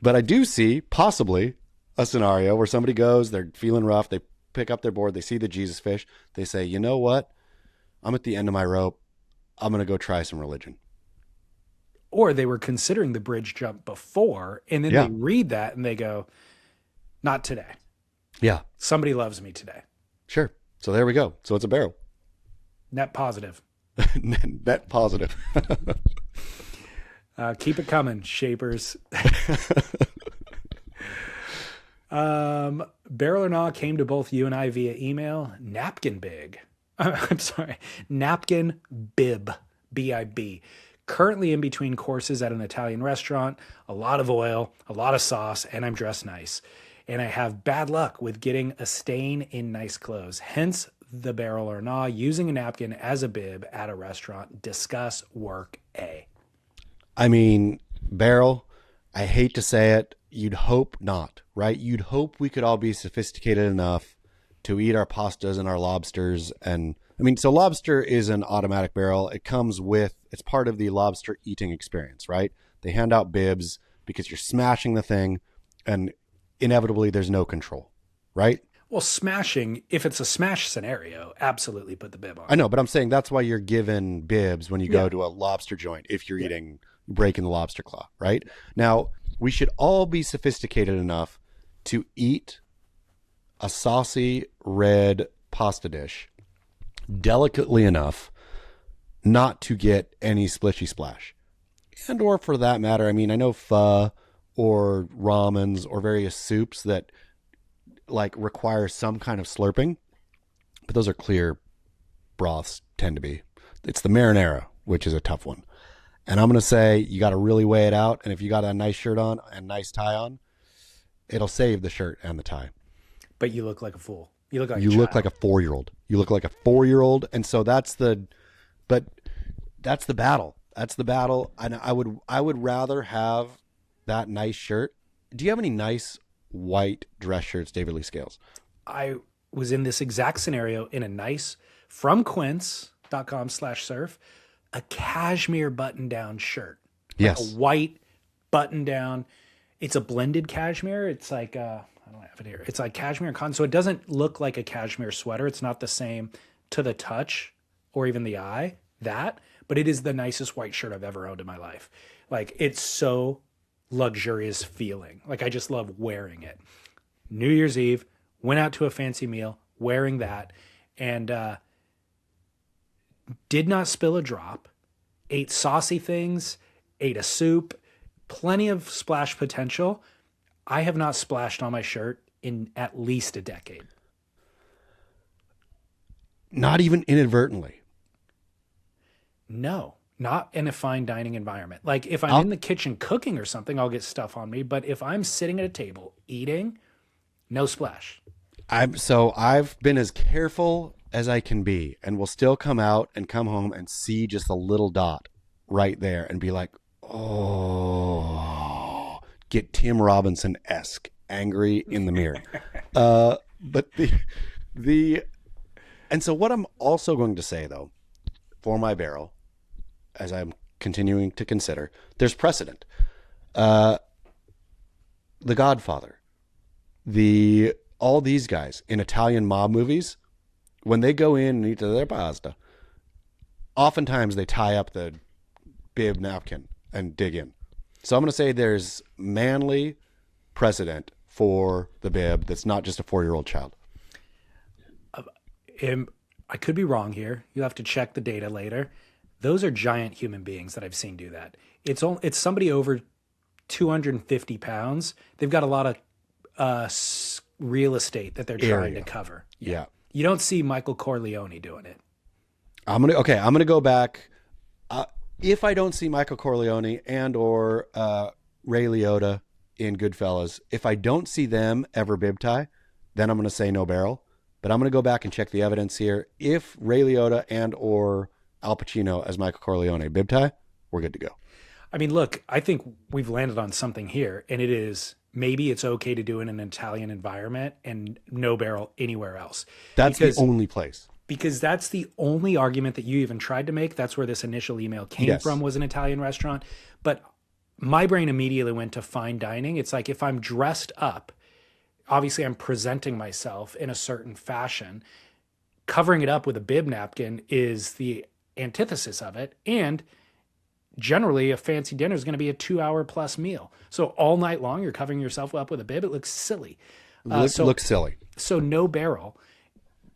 But I do see possibly a scenario where somebody goes, they're feeling rough, they pick up their board, they see the Jesus fish, they say, you know what? I'm at the end of my rope. I'm going to go try some religion. Or they were considering the bridge jump before, and then they read that and they go, not today. Yeah. Somebody loves me today. Sure. So there we go. So it's a barrel. Net positive. Net positive. Keep it coming, Shapers. Barrel or Not came to both you and I via email. Napkin Bib, B-I-B. Currently in between courses at an Italian restaurant, a lot of oil, a lot of sauce, and I'm dressed nice. And I have bad luck with getting a stain in nice clothes. Hence the Barrel or Not, using a napkin as a bib at a restaurant. Discuss work A. I mean, Barrel, I hate to say it, you'd hope not, right? You'd hope we could all be sophisticated enough to eat our pastas and our lobsters. And I mean, so lobster is an automatic barrel. It comes with, it's part of the lobster eating experience, right? They hand out bibs because you're smashing the thing and inevitably there's no control, right? Well, smashing, if it's a smash scenario, absolutely put the bib on. I know, but I'm saying that's why you're given bibs when you go to a lobster joint if you're breaking the lobster claw, right? Now, we should all be sophisticated enough to eat a saucy red pasta dish delicately enough not to get any splishy splash. And or for that matter, I mean, I know pho or ramens or various soups that like require some kind of slurping, but those are clear broths tend to be. It's the marinara, which is a tough one. And I'm going to say you got to really weigh it out. And if you got a nice shirt on and nice tie on, it'll save the shirt and the tie. But you look like a fool. You look like look like a 4-year-old. You look like a 4-year-old. And so that's the battle. That's the battle. And I would rather have that nice shirt. Do you have any nice white dress shirts, David Lee Scales? I was in this exact scenario in a nice, from quince.com/surf, a cashmere button-down shirt. Yes. A white button-down. It's a blended cashmere. It's like, I don't have it here. It's like cashmere and cotton. So it doesn't look like a cashmere sweater. It's not the same to the touch or even the eye, but it is the nicest white shirt I've ever owned in my life. Like, it's so luxurious feeling. Like, I just love wearing it. New Year's Eve, went out to a fancy meal wearing that, and did not spill a drop, ate saucy things, ate a soup, plenty of splash potential. I have not splashed on my shirt in at least a decade. Not even inadvertently. No, not in a fine dining environment. Like if I'm in the kitchen cooking or something, I'll get stuff on me. But if I'm sitting at a table eating, no splash. I've been as careful as I can be, and will still come out and come home and see just a little dot right there and be like, oh, get Tim Robinson-esque angry in the mirror. But and so what I'm also going to say though, for my barrel, as I'm continuing to consider, there's precedent. The Godfather, all these guys in Italian mob movies, when they go in and eat their pasta, oftentimes they tie up the bib napkin and dig in. So I'm going to say there's manly precedent for the bib that's not just a 4-year-old child. I could be wrong here. You'll have to check the data later. Those are giant human beings that I've seen do that. It's somebody over 250 pounds. They've got a lot of real estate that they're trying to cover. Yeah. You don't see Michael Corleone doing it. I'm gonna go back. If I don't see Michael Corleone and or Ray Liotta in Goodfellas, if I don't see them ever bib tie, then I'm gonna say no barrel. But I'm gonna go back and check the evidence here. If Ray Liotta and or Al Pacino as Michael Corleone bib tie, we're good to go. I mean, look, I think we've landed on something here, and it is maybe it's okay to do it in an Italian environment and no barrel anywhere else. That's the only place. Because that's the only argument that you even tried to make. That's where this initial email came from, was an Italian restaurant. But my brain immediately went to fine dining. It's like if I'm dressed up, obviously I'm presenting myself in a certain fashion. Covering it up with a bib napkin is the antithesis of it. And generally a fancy dinner is going to be a 2-hour plus meal. So all night long, you're covering yourself up with a bib. It looks silly. Looks silly. So no barrel.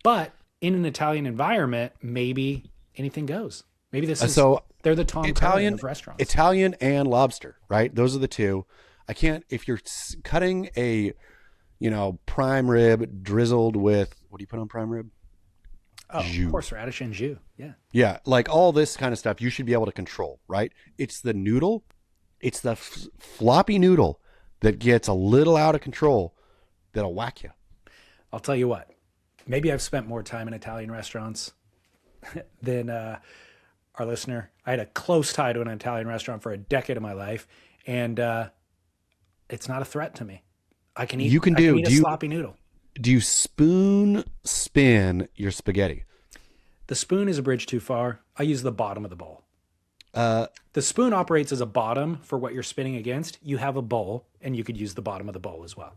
But in an Italian environment, maybe anything goes. Maybe this is, they're the Tom Curren of restaurants. Italian and lobster, right? Those are the two. I can't, if you're cutting a, prime rib drizzled with, what do you put on prime rib? Oh, horseradish and jus. Yeah. Yeah. Like all this kind of stuff, you should be able to control, right? It's the noodle. It's the floppy noodle that gets a little out of control that'll whack you. I'll tell you what, maybe I've spent more time in Italian restaurants than our listener. I had a close tie to an Italian restaurant for a decade of my life, and it's not a threat to me. I can eat a sloppy noodle. Do you spoon spin your spaghetti? The spoon is a bridge too far. I use the bottom of the bowl. The spoon operates as a bottom for what you're spinning against. You have a bowl, and you could use the bottom of the bowl as well.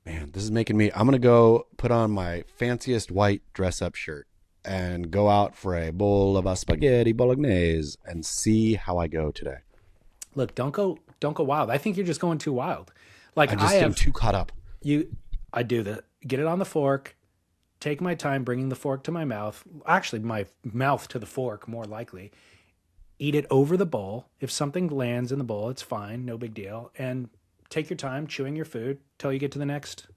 Man, this is making me... I'm going to go put on my fanciest white dress-up shirt and go out for a bowl of a spaghetti bolognese and see how I go today. Look, don't go wild. I think you're just going too wild. Like I'm too caught up. I do that. Get it on the fork. Take my time bringing the fork to my mouth. Actually, my mouth to the fork, more likely. Eat it over the bowl. If something lands in the bowl, it's fine. No big deal. And take your time chewing your food till you get to the next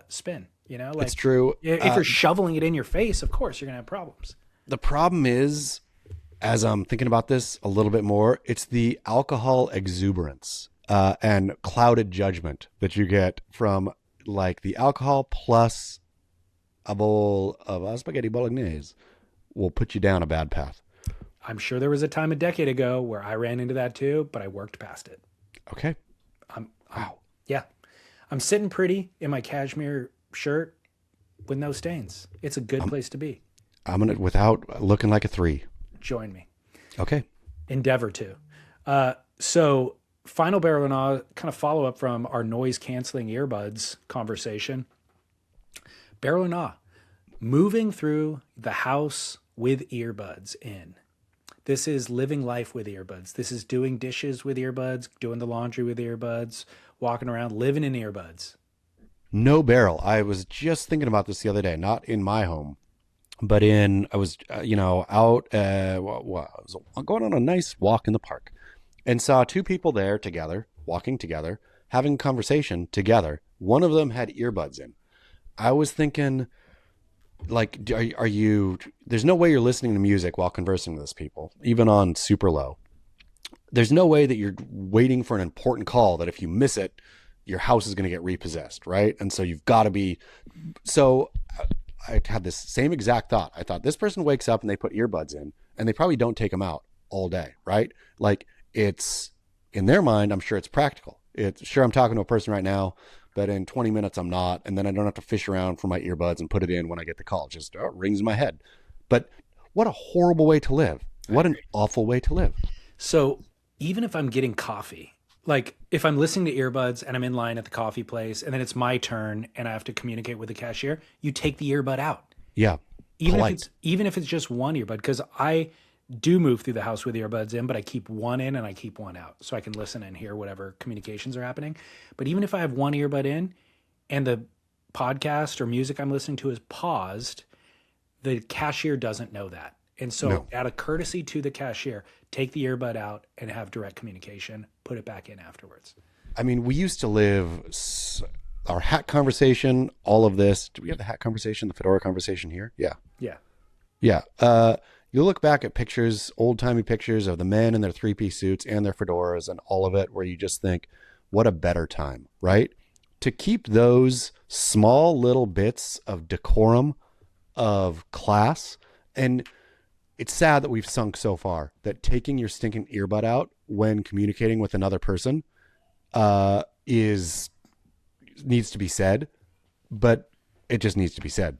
spin. It's true. If you're shoveling it in your face, of course, you're going to have problems. The problem is, as I'm thinking about this a little bit more, it's the alcohol exuberance and clouded judgment that you get from like the alcohol plus a bowl of spaghetti bolognese will put you down a bad path. I'm sure there was a time a decade ago where I ran into that too, but I worked past it. Okay. Wow. Yeah. I'm sitting pretty in my cashmere shirt with no stains. It's a good place to be. I'm going to, without looking like a 3. Join me. Okay. Endeavor to. So final barrel and all kind of follow up from our noise canceling earbuds conversation. Barrel and awe, moving through the house with earbuds in. This is living life with earbuds. This is doing dishes with earbuds, doing the laundry with earbuds, walking around, living in earbuds. No barrel. I was just thinking about this the other day, not in my home, but I was out, I was going on a nice walk in the park and saw 2 people there together, walking together, having a conversation together. One of them had earbuds in. I was thinking, like, are you, there's no way you're listening to music while conversing with those people, even on super low. There's no way that you're waiting for an important call that if you miss it, your house is going to get repossessed, right? And so you've got to be, so I had this same exact thought. I thought this person wakes up and they put earbuds in and they probably don't take them out all day, right? Like it's, in their mind, I'm sure it's practical. I'm talking to a person right now, but in 20 minutes I'm not, and then I don't have to fish around for my earbuds and put it in when I get the call. It just rings in my head. But what a horrible way to live. What an awful way to live. So even if I'm getting coffee, like if I'm listening to earbuds and I'm in line at the coffee place and then it's my turn and I have to communicate with the cashier, you take the earbud out. Yeah. Even if it's just one earbud, because I do move through the house with earbuds in, but I keep one in and I keep one out so I can listen and hear whatever communications are happening. But even if I have one earbud in and the podcast or music I'm listening to is paused, the cashier doesn't know that. And so out of courtesy to the cashier, take the earbud out and have direct communication, put it back in afterwards. I mean, we used to live our hat conversation, all of this. Do we have the hat conversation, the fedora conversation here? Yeah. Yeah. Yeah. You look back at pictures, old-timey pictures of the men in their three-piece suits and their fedoras and all of it, where you just think, what a better time, right? To keep those small little bits of decorum, of class, and it's sad that we've sunk so far that taking your stinking earbud out when communicating with another person needs to be said, but it just needs to be said.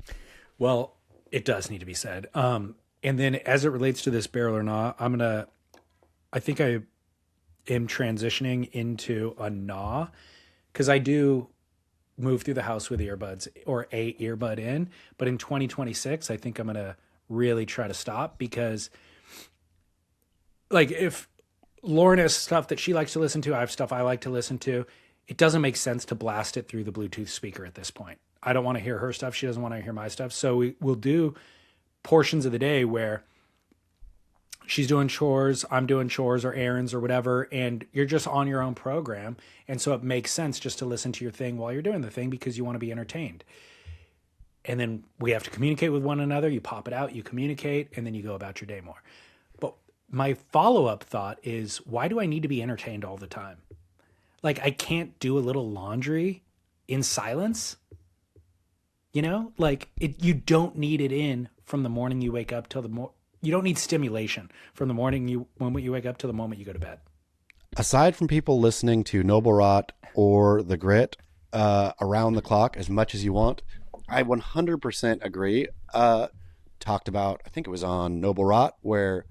Well, it does need to be said. And then as it relates to this barrel or not, I think I am transitioning into a nah, because I do move through the house with earbuds or a earbud in, but in 2026, I think I'm going to really try to stop, because like if Lauren has stuff that she likes to listen to, I have stuff I like to listen to, it doesn't make sense to blast it through the Bluetooth speaker at this point. I don't want to hear her stuff. She doesn't want to hear my stuff. So we'll do portions of the day where she's doing chores, I'm doing chores or errands or whatever, and you're just on your own program. And so it makes sense just to listen to your thing while you're doing the thing, because you want to be entertained. And then we have to communicate with one another. You pop it out, you communicate, and then you go about your day more. But my follow-up thought is, why do I need to be entertained all the time? Like, I can't do a little laundry in silence. You know, like you don't need it in from the morning you wake up till you don't need stimulation from the moment you wake up to the moment you go to bed. Aside from people listening to Noble Rot or The Grit around the clock as much as you want, I 100% agree. Talked about, I think it was on Noble Rot, where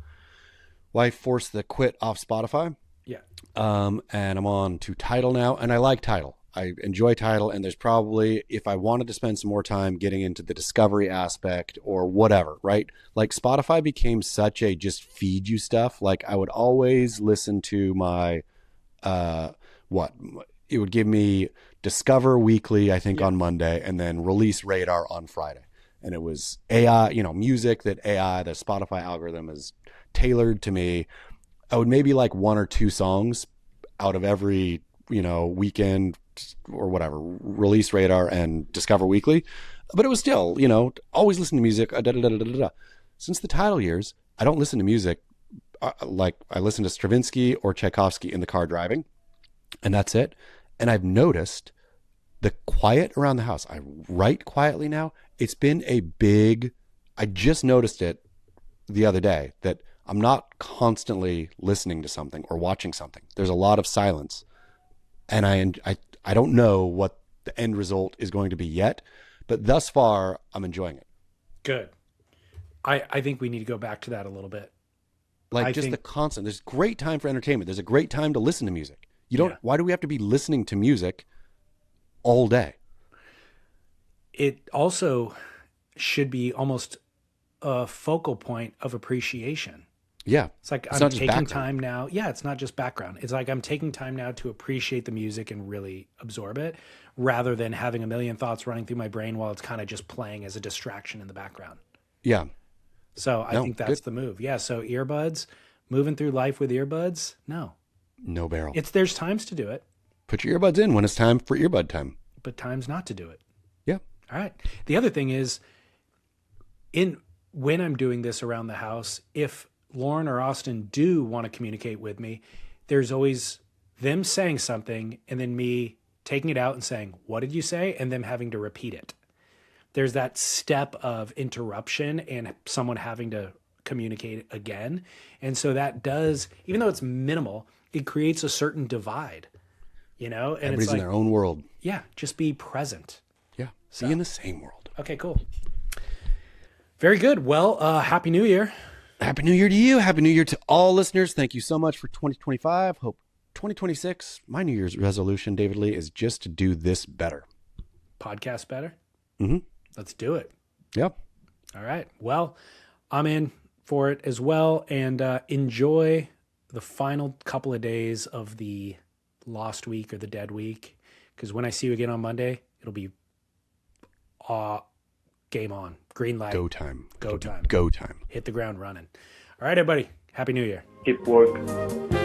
wife forced the quit off Spotify. Yeah. And I'm on to Tidal now, and I like Tidal. I enjoy Tidal, and there's probably, if I wanted to spend some more time getting into the discovery aspect or whatever, right? Like Spotify became such a just feed you stuff. Like I would always listen to my, it would give me Discover Weekly, I think on Monday, and then Release Radar on Friday. And it was AI, music that AI, the Spotify algorithm is tailored to me. I would maybe like one or two songs out of every, weekend or whatever, Release Radar and Discover Weekly. But it was still, always listen to music. Since the Tidal years, I don't listen to music. Like I listen to Stravinsky or Tchaikovsky in the car driving, and that's it. And I've noticed the quiet around the house. I write quietly now. It's been I just noticed it the other day that I'm not constantly listening to something or watching something. There's a lot of silence. And I don't know what the end result is going to be yet, but thus far I'm enjoying it. Good. I think we need to go back to that a little bit. The constant, there's great time for entertainment. There's a great time to listen to music. Why do we have to be listening to music all day? It also should be almost a focal point of appreciation. Yeah. It's like I'm taking time now. Yeah, it's not just background. It's like I'm taking time now to appreciate the music and really absorb it, rather than having a million thoughts running through my brain while it's kind of just playing as a distraction in the background. Yeah. So I think that's the move. Yeah. So earbuds, moving through life with earbuds. No barrel. There's times to do it. Put your earbuds in when it's time for earbud time. But times not to do it. Yeah. All right. The other thing is, when I'm doing this around the house, if Lauren or Austin do want to communicate with me, there's always them saying something and then me taking it out and saying, what did you say? And them having to repeat it. There's that step of interruption and someone having to communicate again. And so that does, even though it's minimal, it creates a certain divide, And everybody's it's like, in their own world. Yeah. Just be present. Yeah. Be in the same world. Okay, cool. Very good. Well, Happy New Year. Happy New Year to you. Happy New Year to all listeners. Thank you so much for 2025. Hope 2026, my New Year's resolution, David Lee, is just to do this better. Podcast better? Mm-hmm. Let's do it. Yep. All right. Well, I'm in for it as well. And enjoy the final couple of days of the lost week or the dead week. Because when I see you again on Monday, it'll be game on. Green light. Go time. Go time. Go time. Hit the ground running. All right, everybody. Happy New Year. Keep work.